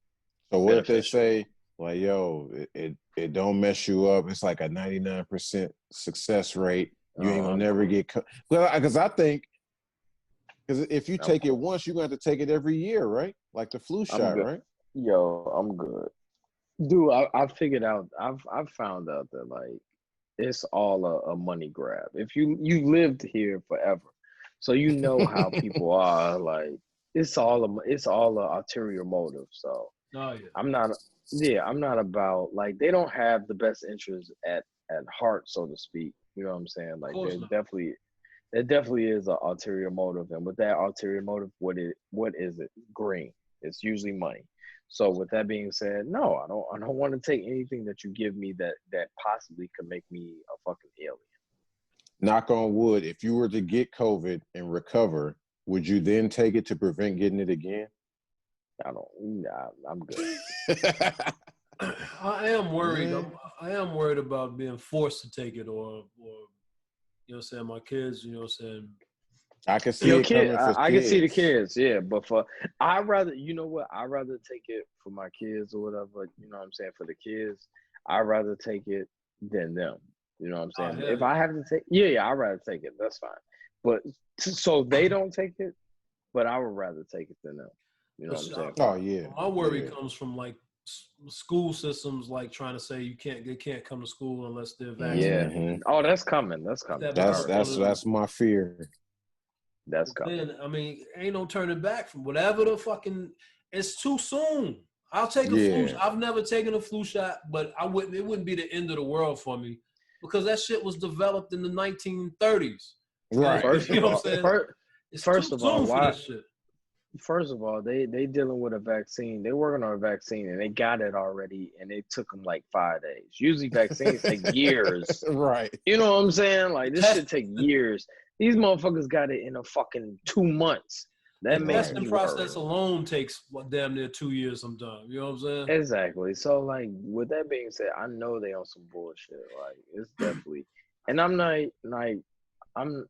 So what if they say, like, yo, it don't mess you up? It's like a 99% success rate. You ain't gonna never get well, because I think, because if you take it once, you're gonna have to take it every year, right? Like the flu shot, right? Yo, I'm good, dude. I figured out. I've found out that, like, it's all a money grab. If you lived here forever, so you know how people are. Like, it's all a ulterior motive. So I'm not about, like, they don't have the best interest at heart, so to speak. You know what I'm saying? Like, there definitely is an ulterior motive, and with that ulterior motive, what is it? Green. It's usually money. So with that being said, no, I don't want to take anything that you give me that possibly could make me a fucking alien. Knock on wood, if you were to get COVID and recover, would you then take it to prevent getting it again? I'm good. I am worried. I am worried about being forced to take it, or you know what I'm saying, my kids, you know what I'm saying. I can see it coming for I kids. can see the kids, yeah, but I'd rather take it for my kids or whatever, you know what I'm saying, for the kids. I'd rather take it than them. You know what I'm saying? If I have to take, I'd rather take it. That's fine. But so they don't take it, but I would rather take it than them. You know what I'm saying? Oh yeah. My worry comes from, like, school systems, like, trying to say they can't come to school unless they're vaccinated. Yeah. Oh, that's coming. That's my fear. That's coming. Then, I mean, ain't no turning back from whatever the fucking. It's too soon. I'll take a flu. I've never taken a flu shot, but it wouldn't be the end of the world for me, because that shit was developed in the 1930s. Right. First of all, why? Shit. First of all, they dealing with a vaccine. They working on a vaccine and they got it already, and it took them like 5 days. Usually vaccines take years. Right. You know what I'm saying? Like, this should take years. These motherfuckers got it in a fucking 2 months. That makes testing process alone takes damn near 2 years sometimes. You know what I'm saying? Exactly. So, like, with that being said, I know they on some bullshit. Like, it's definitely, and I'm not like,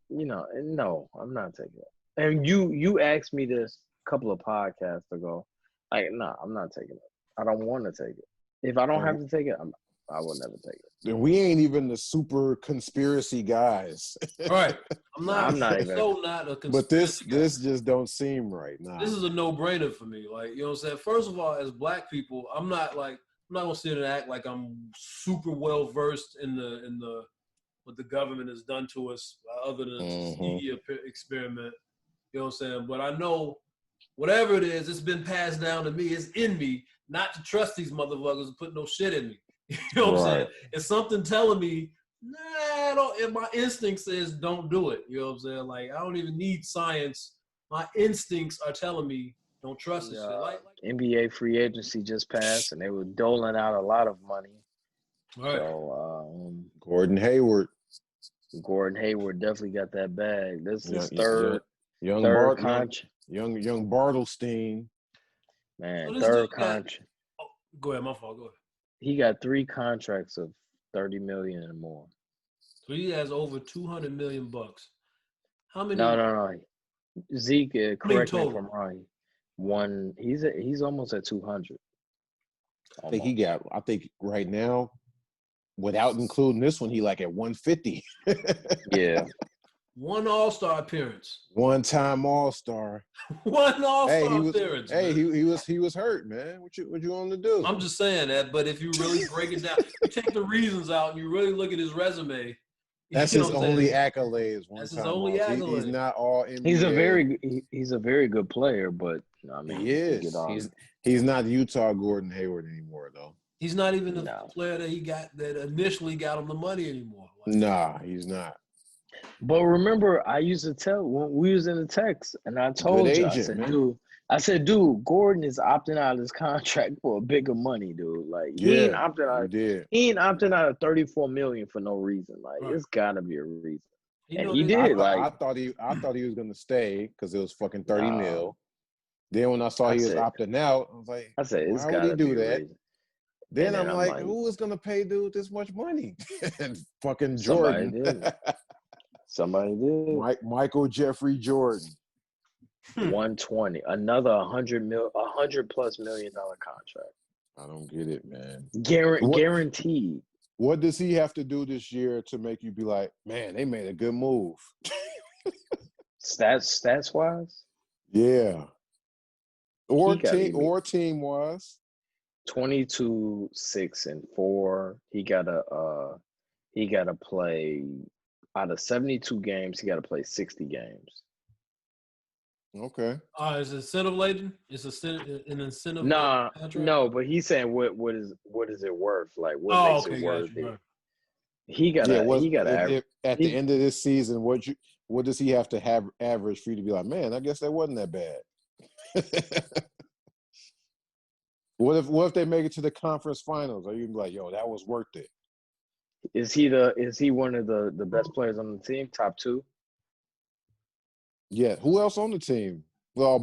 no, I'm not taking it. And you asked me this a couple of podcasts ago. Like, nah, I'm not taking it. I don't want to take it. If I don't have to take it, I will never take it. And we ain't even the super conspiracy guys. Right. I'm not even. Not a conspiracy But this just don't seem right. Nah. This is a no-brainer for me. Like, you know what I'm saying? First of all, as Black people, I'm not gonna sit and act like I'm super well versed in the what the government has done to us, other than the media experiment. You know what I'm saying? But I know whatever it is, it's been passed down to me. It's in me not to trust these motherfuckers and put no shit in me. You know what I'm saying? It's something telling me, nah, and my instinct says don't do it. You know what I'm saying? Like, I don't even need science. My instincts are telling me don't trust this shit. Like, NBA free agency just passed, and they were doling out a lot of money. Right. So Gordon Hayward definitely got that bag. This is young Bartlestein. Man, third contract. Go ahead, my fault. Go ahead. He got 3 contracts of $30 million and more. So he has over $200 million. How many? No. Zeke, correct me if I'm wrong. He's almost at 200. I think right now, without including this one, he like at 150. Yeah. One All-Star appearance. One-time All-Star. One All-Star appearance. Hey, he was hurt, man. What you want to do? I'm just saying that, but if you really break it down, you take the reasons out and you really look at his resume. That's his only accolades. That's his only accolade. He's not all NBA. He's a very good player, but I mean, he is. He's not Utah Gordon Hayward anymore, though. He's not even the player that initially got him the money anymore. Nah, he's not. But remember, I used to tell when we was in the text, and I told you, I said, dude, Gordon is opting out of his contract for a bigger money, dude. Like he ain't opting out. He ain't opting out of $34 million for no reason. Like it's gotta be a reason. And he did. I thought he was gonna stay because it was fucking 30 mil. Then when I saw he was opting out, I was like, it's why would he do that? Then I'm like, who is gonna pay dude this much money? And fucking Jordan. Somebody did. Michael Jeffrey Jordan. 120, another $100+ million contract. I don't get it, man. Guaranteed. What does he have to do this year to make you be like, man, they made a good move? Stats wise? Yeah. Or team wise. 22, 6, and 4. He gotta play out of 72 games, he gotta play 60 games. Okay. Is it incentive laden? Is an incentive? No, but he's saying what is it worth? Like what makes it worth it? Right. He got at the end of this season, what does he have to have average for you to be like, man, I guess that wasn't that bad. What if they make it to the conference finals? Are you gonna be like, yo, that was worth it? Is he one of the best players on the team? Top 2? Yeah. Who else on the team? Well,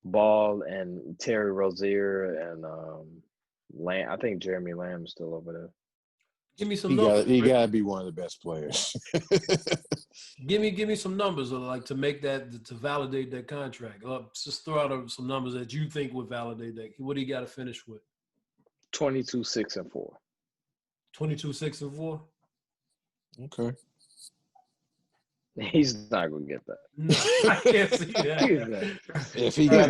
Ball and Terry Rozier and Lamb. I think Jeremy Lamb's still over there. Give me some numbers. He gotta be one of the best players. Give me some numbers, like to validate that contract. Just throw out some numbers that you think would validate that. What do you got to finish with? 22, 6, and 4. 22, 6, and 4. Okay. He's not gonna get that. No, I can't see that. If he got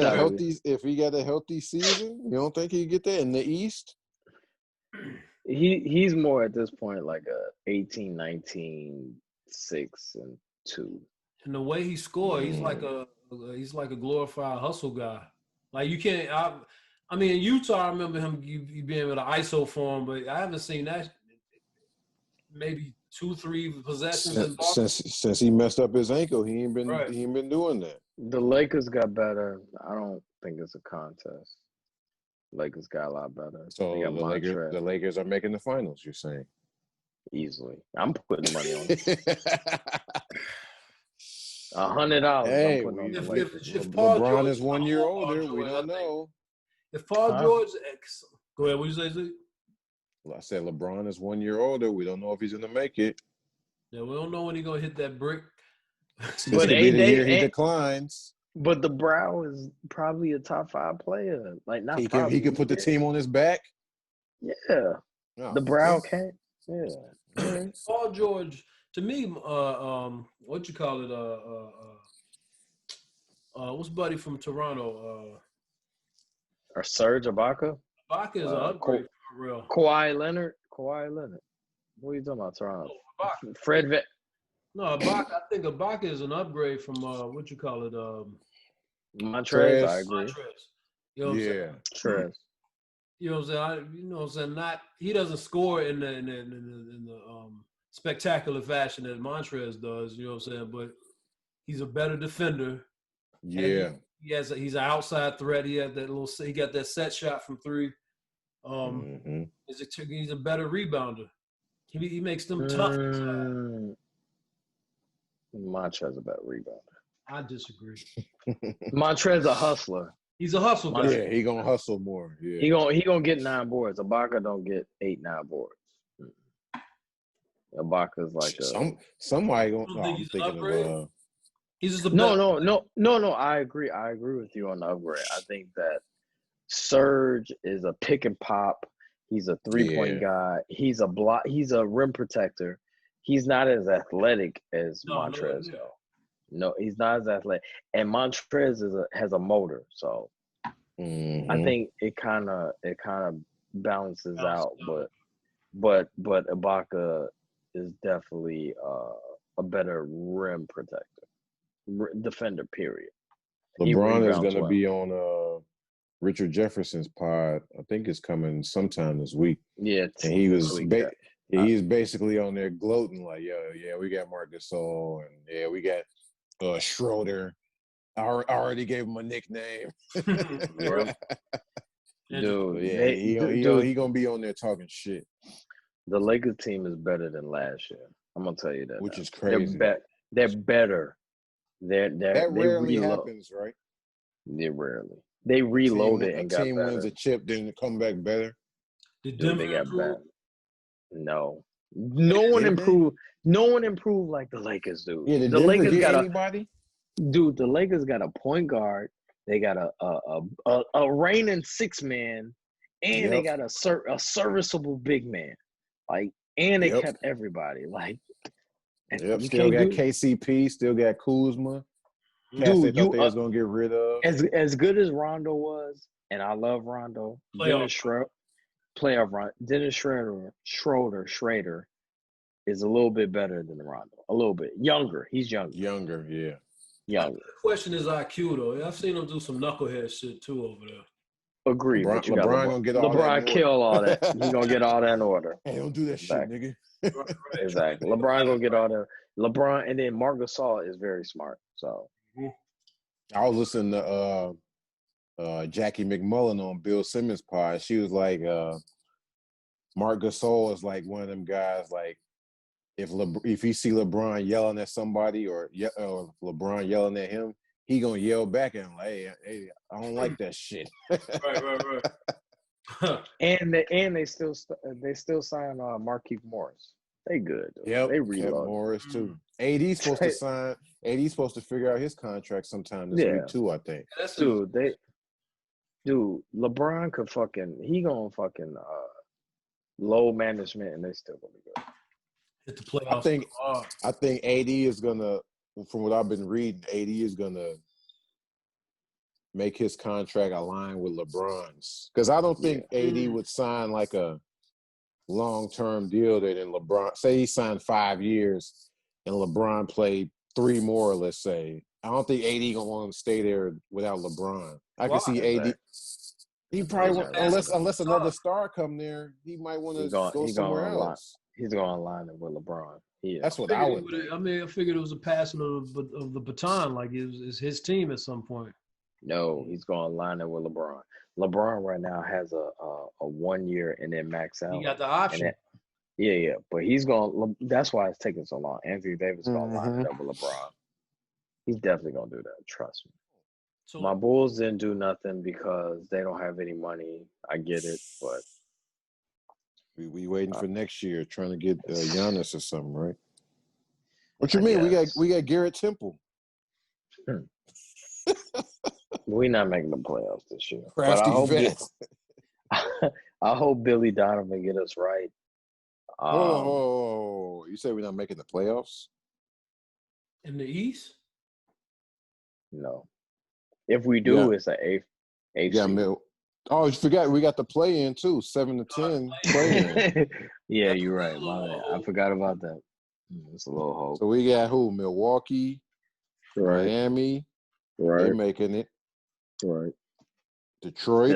a healthy season, you don't think he'd get that in the East? He's more at this point like a 18, 19, 6, and 2. And the way he scored, he's like a glorified hustle guy. Like you can't. I mean, in Utah, I remember him you being able to ISO for him, but I haven't seen that. Maybe 2-3 possessions since he messed up his ankle. He ain't been doing that. The Lakers got better. I don't think it's a contest. Lakers got a lot better. So the Lakers are making the finals, you're saying? Easily. I'm putting money on it. $100. Hey, if LeBron is 1 year older, we don't know. If Paul George, go ahead. What you say, Zeke? Well, I said LeBron is 1 year older. We don't know if he's going to make it. Yeah, we don't know when he's going to hit that brick. But he declines. But the Brow is probably a top 5 player. Like not he can put the team on his back. Yeah, the Brow can't. Yeah. Paul George, to me, what you call it? What's buddy from Toronto? Or Serge Ibaka. Ibaka is an upgrade for real. Kawhi Leonard. What are you talking about, Toronto? Fred. No, Ibaka. I think Ibaka is an upgrade from what you call it? Montrez. I agree. Montrez. You know what I'm saying? Trez. You know what I'm saying? Not he doesn't score in the spectacular fashion that Montrez does. You know what I'm saying? But he's a better defender. Yeah. He's an outside threat. He got that set shot from 3. He's a better rebounder. He makes them tough inside. Montrez a better rebounder. I disagree. Montrez a hustler. He's a hustle guy. Yeah, he gonna hustle more. Yeah. He gonna get 9 boards. Ibaka don't get 8, 9 boards. Ibaka's like somebody gonna. I'm thinking of. He's just a no. I agree with you on the upgrade. I think that Serge is a pick and pop. He's a 3-point guy. He's a block. He's a rim protector. He's not as athletic as No, Montrez, no. though. No, he's not as athletic. And Montrez has a motor, so I think it kind of balances out. But Ibaka is definitely a better rim protector, defender. Period. LeBron is going to be on Richard Jefferson's pod. I think it's coming sometime this week. Yeah, and he was he's basically on there gloating like, yeah, we got Marc Gasol, and yeah, we got Schroeder. I already gave him a nickname. Dude, he gonna be on there talking shit. The Lakers team is better than last year. I'm gonna tell you that. Which is crazy. They're better. That rarely happens, right? Yeah, rarely. They reloaded and got better. A team wins a chip, then come back better. Did Denver improve? No. No one improved. No one improved like the Lakers do. Yeah, the Lakers got anybody? Dude, the Lakers got a point guard. They got a reigning six man, and they got a serviceable big man. Like, and they kept everybody. Like, still got KCP, still got Kuzma. Dude, they thought they was gonna get rid of. As good as Rondo was, and I love Rondo. Dennis Schroeder is a little bit better than Rondo. A little bit younger. He's younger. Yeah. Younger. The question is IQ though. I've seen him do some knucklehead shit too over there. Agree. LeBron gonna get all that. LeBron kill all that. He's gonna get all that in order. Hey, don't do that shit, nigga. Exactly. LeBron gonna get all that. LeBron, and then Marc Gasol is very smart. So I was listening to Jackie McMullen on Bill Simmons' pod. She was like, Marc Gasol is like one of them guys. Like, if he see LeBron yelling at somebody or LeBron yelling at him, he gonna yell back at him like, "Hey, I don't like that shit." Right. and they still sign Markieff Morris. They good. Yeah, they reload. Morris too. AD's supposed to sign. AD's supposed to figure out his contract sometime this week too, I think. Dude, LeBron could he gonna low management, and they still gonna be good. Hit the playoffs. I think AD is gonna, from what I've been reading, AD is gonna make his contract align with LeBron's, because I don't think AD would sign like a long-term deal that in LeBron, say he signed 5 years and LeBron played 3 more, let's say. I don't think AD gonna want to stay there without LeBron. I can see AD. He probably unless another star come there, he might want to go somewhere else. He's going to align it with LeBron. That's what I would think. I mean, I figured it was a passing of the baton, like it's his team at some point. No, he's going to align it with LeBron. LeBron right now has a 1 year and then max out. He got the option. Yeah, but he's going. That's why it's taking so long. Anthony Davis going to line it up with LeBron. He's definitely going to do that. Trust me. So, my Bulls didn't do nothing because they don't have any money. I get it, but we waiting for next year, trying to get Giannis or something, right? What you mean? We got Garrett Temple. We're not making the playoffs this year. Crafty I hope Billy Donovan get us right. You say we're not making the playoffs? In the East? No. If we do, it's an eighth. Oh, you forgot we got the play-in too, 7 to 10 play-in. Yeah, you're right. My bad. I forgot about that. It's a little hope. So we got who? Milwaukee, Miami. Right. They're making it. Right. Detroit.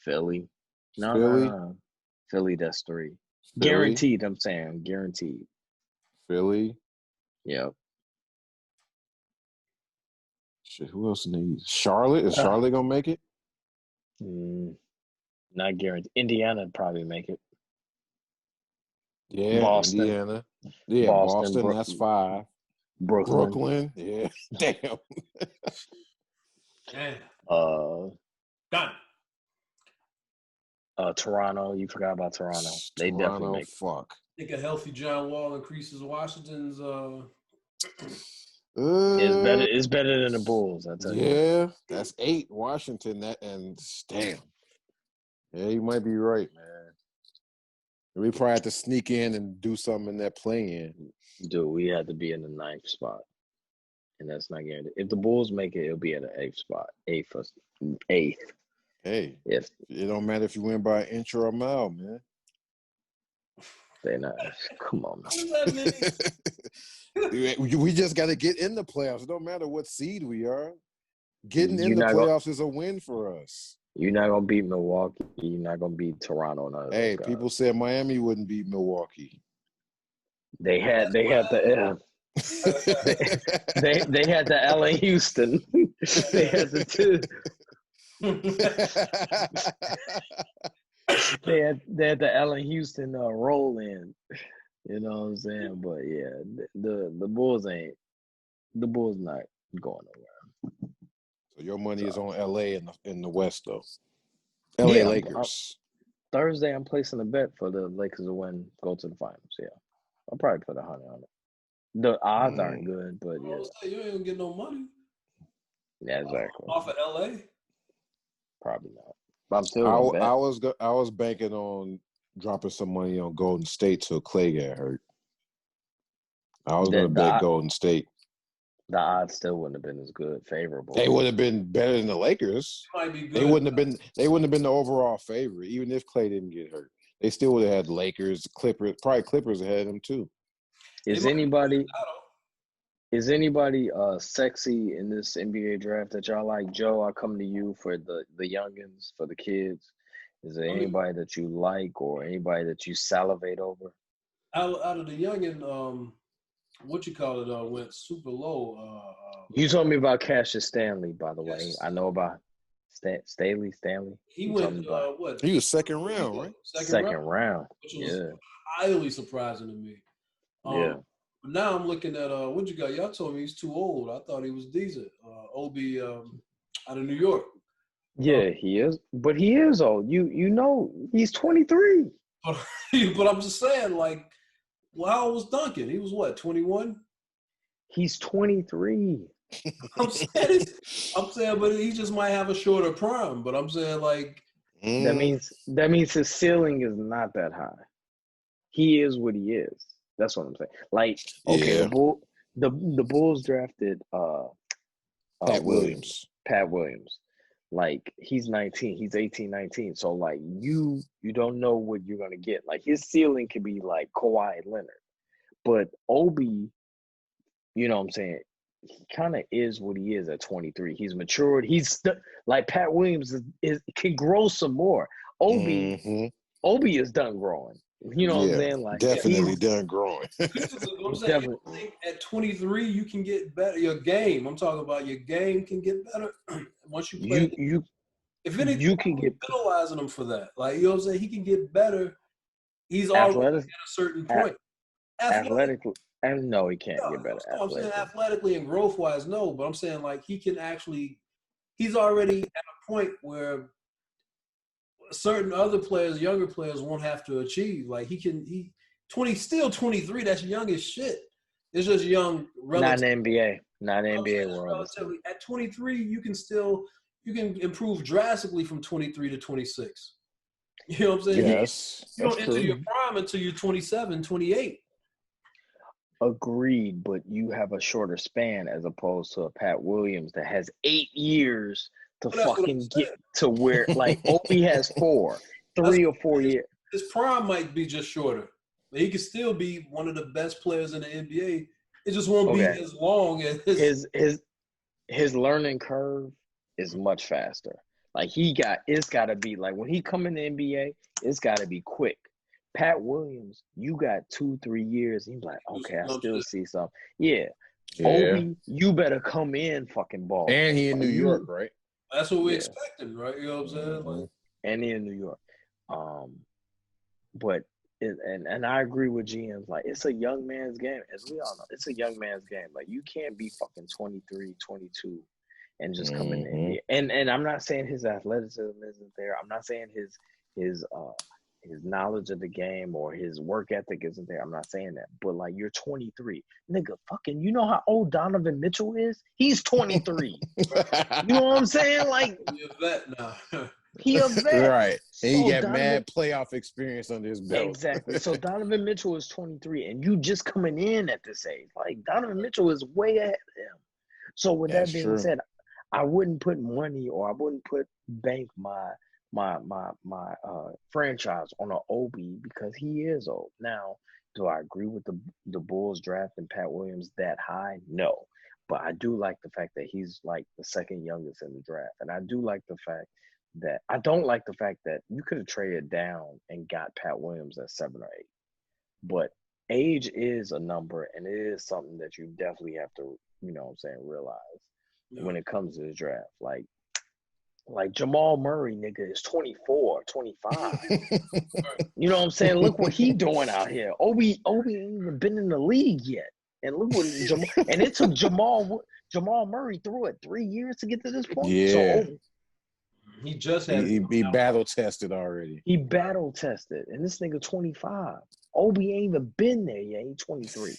Philly. No. Philly, that's 3. Guaranteed, I'm saying. Guaranteed. Philly. Yep. Shit, who else in the East? Charlotte? Is Charlotte going to make it? Not guaranteed. Indiana would probably make it. Yeah, Boston. Indiana. Yeah, Boston, that's 5. Brooklyn. Yeah. Damn. Done. Toronto. You forgot about Toronto. They definitely make it. Fuck. I think a healthy John Wall increases Washington's It's better than the Bulls, I tell you. Yeah, that's 8 Washington. Damn. Yeah, you might be right, man. We probably have to sneak in and do something in that play-in. Dude, we had to be in the 9th spot. And that's not guaranteed. If the Bulls make it, it'll be at the 8th spot. 8th. Hey, If it don't matter if you win by an inch or a mile, man. they not. Come on, man. What does that mean? We just got to get in the playoffs. It don't matter what seed we are. Getting in You're the not playoffs is a win for us. You're not gonna beat Milwaukee. You're not gonna beat Toronto. None of those Hey, guys. people said Miami wouldn't beat Milwaukee. They had the they had the L.A. Houston. They had the two. They had the L.A. Houston roll in. You know what I'm saying? But yeah, the Bulls not going nowhere. So your money is on LA in the West, though. LA Lakers. Thursday, I'm placing a bet for the Lakers to go to the finals. Yeah, I'll probably put 100 on it. The odds aren't good, but yeah. You ain't gonna get no money. Yeah, exactly. Off of LA? Probably not. But I'm still I was banking on dropping some money on Golden State till Clay got hurt. I was gonna bet Golden State. The odds still wouldn't have been as good, favorable. They would have been better than the Lakers. Might be good. They wouldn't have been the overall favorite, even if Clay didn't get hurt. They still would have had Lakers, Clippers. Probably Clippers had them too. Is anybody sexy in this NBA draft that y'all like? Joe, I come to you for the youngins, for the kids. Is there anybody that you like or anybody that you salivate over? Out of the youngin, what you call it, went super low. You told me about Cassius Stanley, by the way. Yes. I know about Stanley. He went what? He was second round, right? Second round. Which was highly surprising to me. But now I'm looking at what you got. Y'all told me he's too old. I thought he was decent. Obi out of New York. Yeah, he is. But he is old. You know he's 23. But I'm just saying, like, well, how old was Duncan? He was what, 21? He's 23. I'm saying, but he just might have a shorter prime. But I'm saying, like, that means his ceiling is not that high. He is what he is. That's what I'm saying. Like, okay, the Bulls drafted Pat Williams. Pat Williams. Like, he's 19. He's 18, 19. So, like, you don't know what you're going to get. Like, his ceiling could be like Kawhi Leonard. But Obi, you know what I'm saying, he kind of is what he is at 23. He's matured. He's like Pat Williams can grow some more. Obi is done growing. You know what I'm saying? Like, definitely done growing. Definitely. At 23, you can get better. Your game, I'm talking about your game can get better once you play. If anything, you can get penalizing him for that. Like, you know what I'm saying? He can get better. He's already at a certain point. Athletically, and no, he can't get better. I'm saying athletically and growth wise, no. But I'm saying, like, he can actually. He's already at a point where certain other players, younger players, won't have to achieve. Like, still 23. That's young as shit. It's just young. Not in NBA. Not in NBA world. Relatively, at 23, you can improve drastically from 23 to 26. You know what I'm saying? Yes. You don't enter your prime until you're 27, 28. Agreed, but you have a shorter span as opposed to a Pat Williams that has 8 years to fucking get to where, like, Obi has 3 or 4 years. His prime might be just shorter. But he could still be one of the best players in the NBA. It just won't be as long as his learning curve is much faster. Like, it's got to be like when he come in the NBA, it's got to be quick. Pat Williams, you got 2-3 years. He's like, okay, I still see something. Yeah. Obi, you better come in fucking ball. And he in New York, right? That's what we expected, right? You know what I'm saying? Like, and he in New York. But and I agree with GMs. Like, it's a young man's game. As we all know, it's a young man's game. Like, you can't be fucking 23, 22 and just come in the NBA. And I'm not saying his athleticism isn't there. I'm not saying his knowledge of the game or his work ethic isn't there. I'm not saying that. But, like, you're 23. Nigga, fucking, you know how old Donovan Mitchell is? He's 23. You know what I'm saying? Like, you're a vet now. He a vet. Right. And he got Donovan, mad playoff experience under his belt. Exactly. So Donovan Mitchell is 23, and you just coming in at this age. Like, Donovan Mitchell is way ahead of him. So with that being said, I wouldn't put money, or I wouldn't bank my franchise on an Obi, because he is old. Now, do I agree with the Bulls drafting Pat Williams that high? No. But I do like the fact that he's like the second youngest in the draft. And I do like the fact that I don't like the fact that you could have traded down and got Pat Williams at 7 or 8. But age is a number, and it is something that you definitely have to, realize when it comes to the draft. Like Jamal Murray, nigga, is 24, 25. You know what I'm saying? Look what he doing out here. Obi ain't even been in the league yet. And look what and it took Jamal Murray through it 3 years to get to this point. Yeah. So he just had he battle tested already. He battle tested, and this nigga 25. Obi ain't even been there yet. He 23.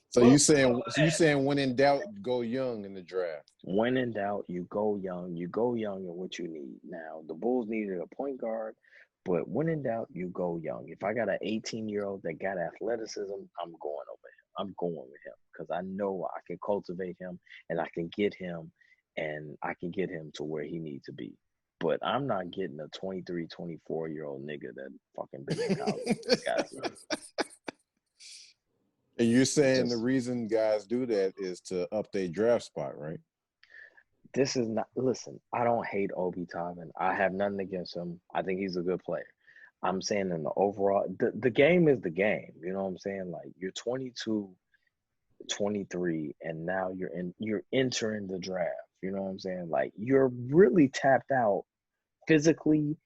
So you saying when in doubt, go young in the draft? When in doubt, you go young. You go young in what you need. Now, the Bulls needed a point guard, but when in doubt, you go young. If I got an 18-year-old that got athleticism, I'm going over him. I'm going with him because I know I can cultivate him, and I can get him, and I can get him to where he needs to be. But I'm not getting a 23, 24-year-old nigga that fucking been in college. And you're saying the reason guys do that is to up their draft spot, right? This is not, listen, I don't hate Obi Toppin. I have nothing against him. I think he's a good player. I'm saying in the overall, the game is the game. You know what I'm saying? Like, you're 22, 23, and now you're entering the draft. You know what I'm saying? Like, you're really tapped out physically.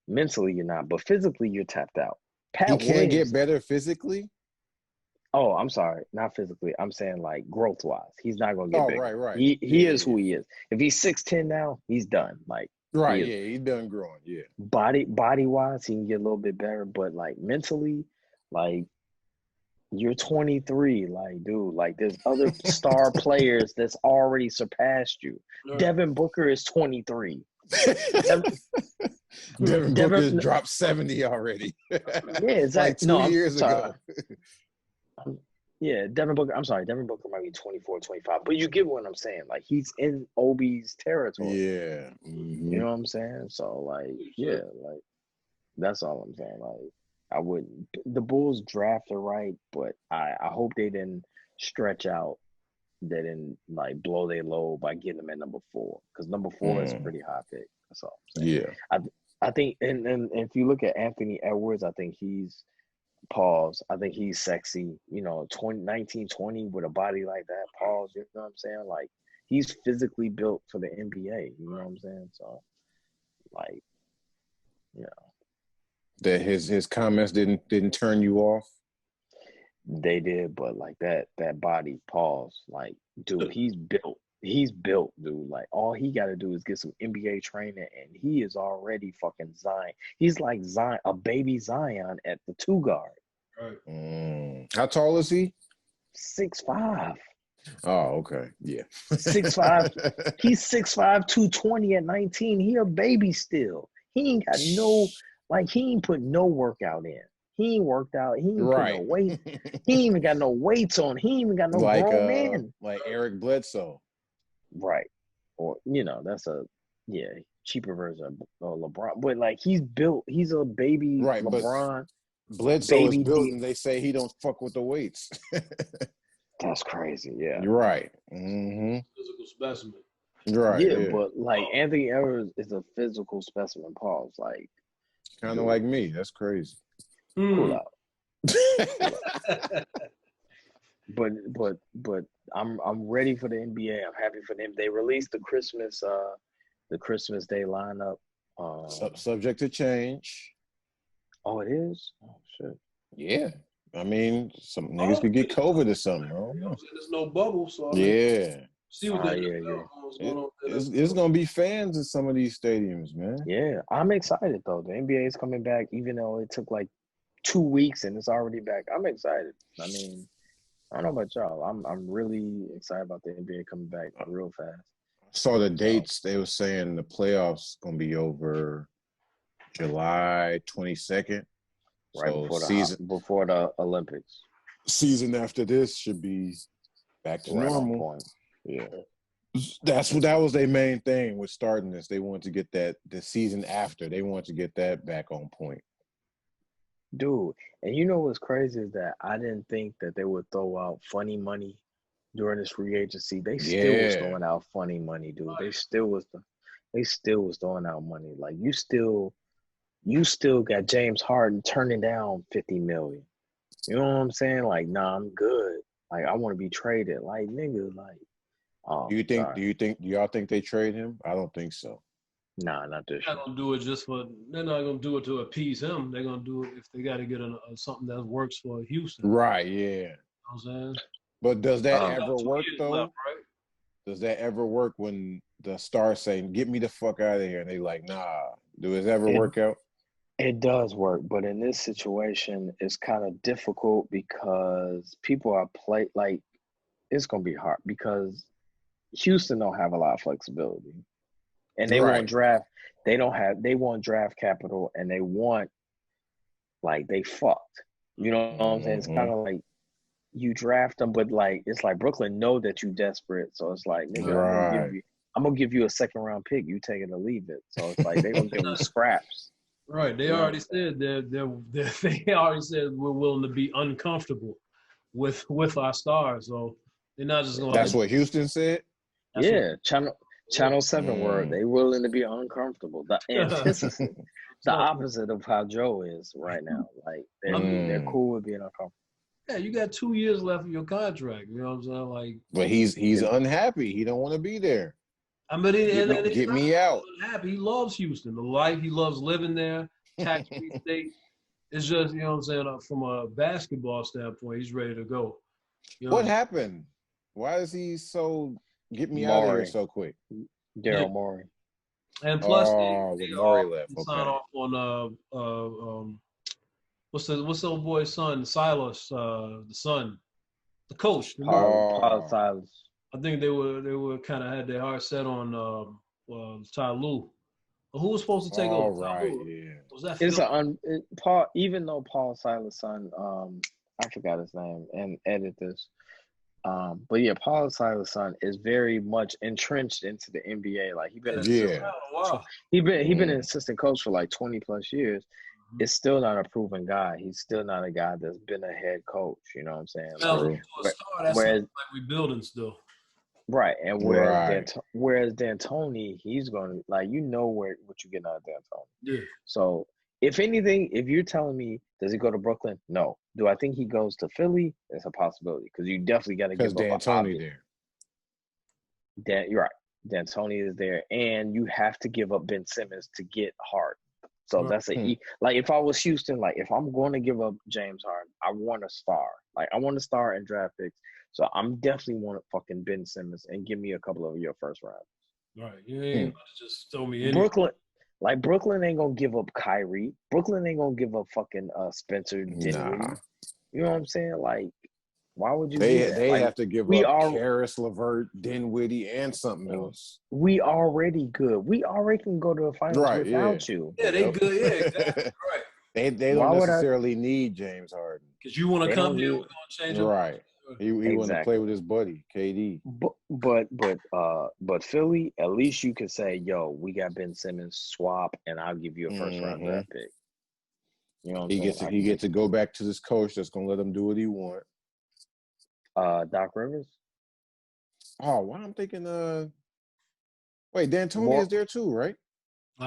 Mentally you're not, but physically you're tapped out. He can't get better physically? Oh, I'm sorry, not physically. I'm saying like growth wise. He's not gonna get bigger. Right. He is who he is. If he's 6'10" now, he's done. Like, he's done growing. Yeah. Body wise, he can get a little bit better, but like mentally, like, you're 23, like, dude, like, there's other star players that's already surpassed you. Right. Devin Booker is 23. Devin Booker dropped 70 already. Yeah, exactly. Like 2 years ago. Yeah, Devin Booker might be 24, 25, but you get what I'm saying. Like, he's in Obi's territory. Yeah. Mm-hmm. You know what I'm saying? So, like, yeah, like, that's all I'm saying. Like, the Bulls drafted right, but I hope they didn't stretch out. They didn't, like, blow their load by getting them at number 4, because number 4 is a pretty high pick. That's all I'm saying. Yeah. I think, and if you look at Anthony Edwards, I think he's sexy, 19, 20 with a body like that. Pause, you know what I'm saying? Like, he's physically built for the NBA, you know what I'm saying? So, like, that his comments didn't turn you off? They did, but like that body, pause. Like, dude, he's built, dude. Like, all he got to do is get some NBA training, and he is already fucking Zion. He's like Zion, a baby Zion at the 2 guard. Right. How tall is he? 6'5". Oh, okay. Yeah. 6'5". He's 6'5", 220 at 19. He a baby still. He ain't got he ain't put no workout in. He ain't worked out. He ain't put no weight. He ain't even got no weights on. He ain't even got no grown man. Like Eric Bledsoe. Right. Or, that's a cheaper version of LeBron. But like, he's built. He's a baby LeBron. Bledsoe is built, and they say he don't fuck with the weights. That's crazy. Yeah. You're right. Mm-hmm. Physical specimen. Right. Yeah, but like Anthony Edwards is a physical specimen. Pause. Like, kind of like me. That's crazy. Cool out. But I'm ready for the NBA. I'm happy for them. They released the Christmas Day lineup. Subject to change. Oh, it is? Oh, shit. Yeah. I mean, some niggas could get COVID or something. There's no bubble, so see what it's gonna be fans in some of these stadiums, man. Yeah, I'm excited though. The NBA is coming back, even though it took like 2 weeks and it's already back. I'm excited. I mean, I don't know about y'all. I'm really excited about the NBA coming back real fast. Saw the dates. They were saying the playoffs gonna be over July 22nd. Right So before the Olympics. Season after this should be back to Right on normal. point. Yeah. That was their main thing with starting this. They wanted to get the season after. They wanted to get that back on point. Dude, and you know what's crazy is that I didn't think that they would throw out funny money during this free agency. They still was throwing out funny money, dude. They still was throwing out money. Like you still got James Harden turning down $50 million. You know what I'm saying? Like, nah, I'm good. Like, I want to be traded. Like, nigga, like, oh. Do y'all think they trade him? I don't think so. Nah, not this They're not gonna do it they're not gonna do it to appease him. They're gonna do it if they got to get something that works for Houston. Right, yeah. You know what I'm saying? But does that ever work though? Left, right? Does that ever work when the stars saying, "Get me the fuck out of here," and they like, "Nah"? Do it ever work out? It does work, but in this situation, it's kind of difficult because people are like it's gonna be hard because Houston don't have a lot of flexibility, and they want draft. They want draft capital, and they want they fucked. You know what I'm saying? It's kind of like you draft them, but like it's like Brooklyn know that you desperate, so it's like nigga, I'm gonna give you a second round pick. You take it or leave it. So it's like they gonna give them scraps. Right. They already said they already said we're willing to be uncomfortable with our stars. So they're not just going. That's what Houston said. Channel 7 word. They willing to be uncomfortable. The antithesis, the opposite of how Joe is right now. Like they're cool with being uncomfortable. Yeah, you got 2 years left of your contract. You know what I'm saying? Like, but he's unhappy. He don't want to be there. I mean, get me out. Unhappy. He loves Houston. The life he loves living there. Tax-free state. It's just, you know what I'm saying. From a basketball standpoint, he's ready to go. You know what happened? Why is he so get me out of here so quick? Daryl Morey. And plus, they left. Sign off on what's the old boy's son? Silas, the son, the coach. Paul Silas. I think they were kind of had their heart set on Ty Lue. Who was supposed to take over? Right, yeah. Was that Paul? Even though Paul Silas' son, I forgot his name, and edit this. But yeah, Paul Silas' son is very much entrenched into the NBA. Like he been an assistant coach for like 20 plus years. Mm-hmm. It's still not a proven guy. He's still not a guy that's been a head coach. You know what I'm saying? Whereas like rebuilding still. Right, and whereas D'Antoni, he's going to what you're getting out of D'Antoni. Yeah. So if anything, if you're telling me, does he go to Brooklyn? No. Do I think he goes to Philly? It's a possibility because you definitely got to give up D'Antoni there. You're right. D'Antoni is there, and you have to give up Ben Simmons to get Harden. So that's if I was Houston, if I'm going to give up James Harden, I want a star. I want a star and draft picks. So I'm definitely want fucking Ben Simmons and give me a couple of your first rounds. Right. You ain't about to just throw me in. Brooklyn ain't gonna give up Kyrie. Brooklyn ain't gonna give up fucking Spencer Dinwiddie. Nah. You know what I'm saying? Why would you do that? They have to give up Karis LeVert, Dinwiddie, and something else. We already good. We already can go to the finals without you. Yeah, they good. Yeah, exactly. Right. They don't necessarily need James Harden. Because you want to come here, we're going to change it. Right. He want to play with his buddy, KD. But Philly, at least you could say, yo, we got Ben Simmons, swap, and I'll give you a first round draft pick. You know what I'm saying? He gets to go back to this coach that's gonna let him do what he want. Doc Rivers. Oh, why I'm thinking wait, D'Antoni is there too, right?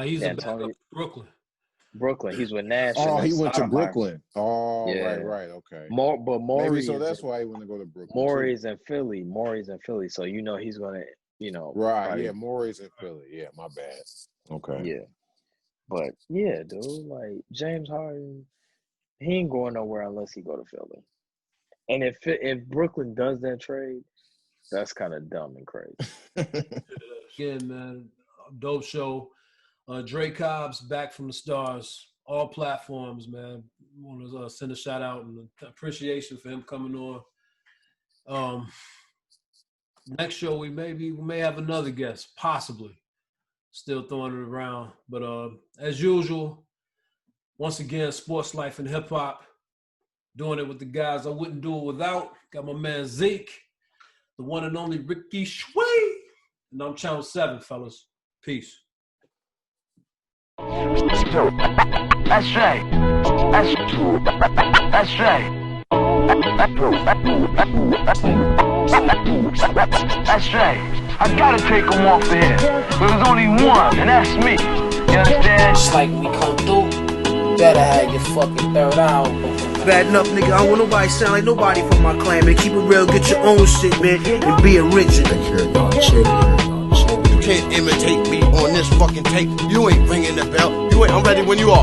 He's a backup in Brooklyn. He's with Nash. Oh, he went to Brooklyn. Oh, yeah. Right. Okay. But Morey, maybe so that's why he want to go to Brooklyn. Morey's in Philly. So he's gonna, Right. Probably, yeah, Morey's in Philly. Yeah, my bad. Okay. Yeah. But yeah, dude, James Harden, he ain't going nowhere unless he go to Philly. And if Brooklyn does that trade, that's kind of dumb and crazy. Again, man, dope show. Dre Cobbs back from the stars, all platforms, man. Want to send a shout out and appreciation for him coming on. Next show we may have another guest, possibly. Still throwing it around. But as usual, once again, sports life and hip hop. Doing it with the guys I wouldn't do it without. Got my man Zeke, the one and only Ricky Shway. And I'm Channel 7, fellas. Peace. That's right. That's right. That's right. I gotta take them off of here. There's only one, and that's me. You understand? Just like we come through, better have your fucking third eye open. Bad enough, nigga. I don't want nobody sound like nobody from my clan, man. Keep it real, get your own shit, man, and be original. You can't imitate me on this fucking tape. You ain't ringing the bell. I'm ready when you are.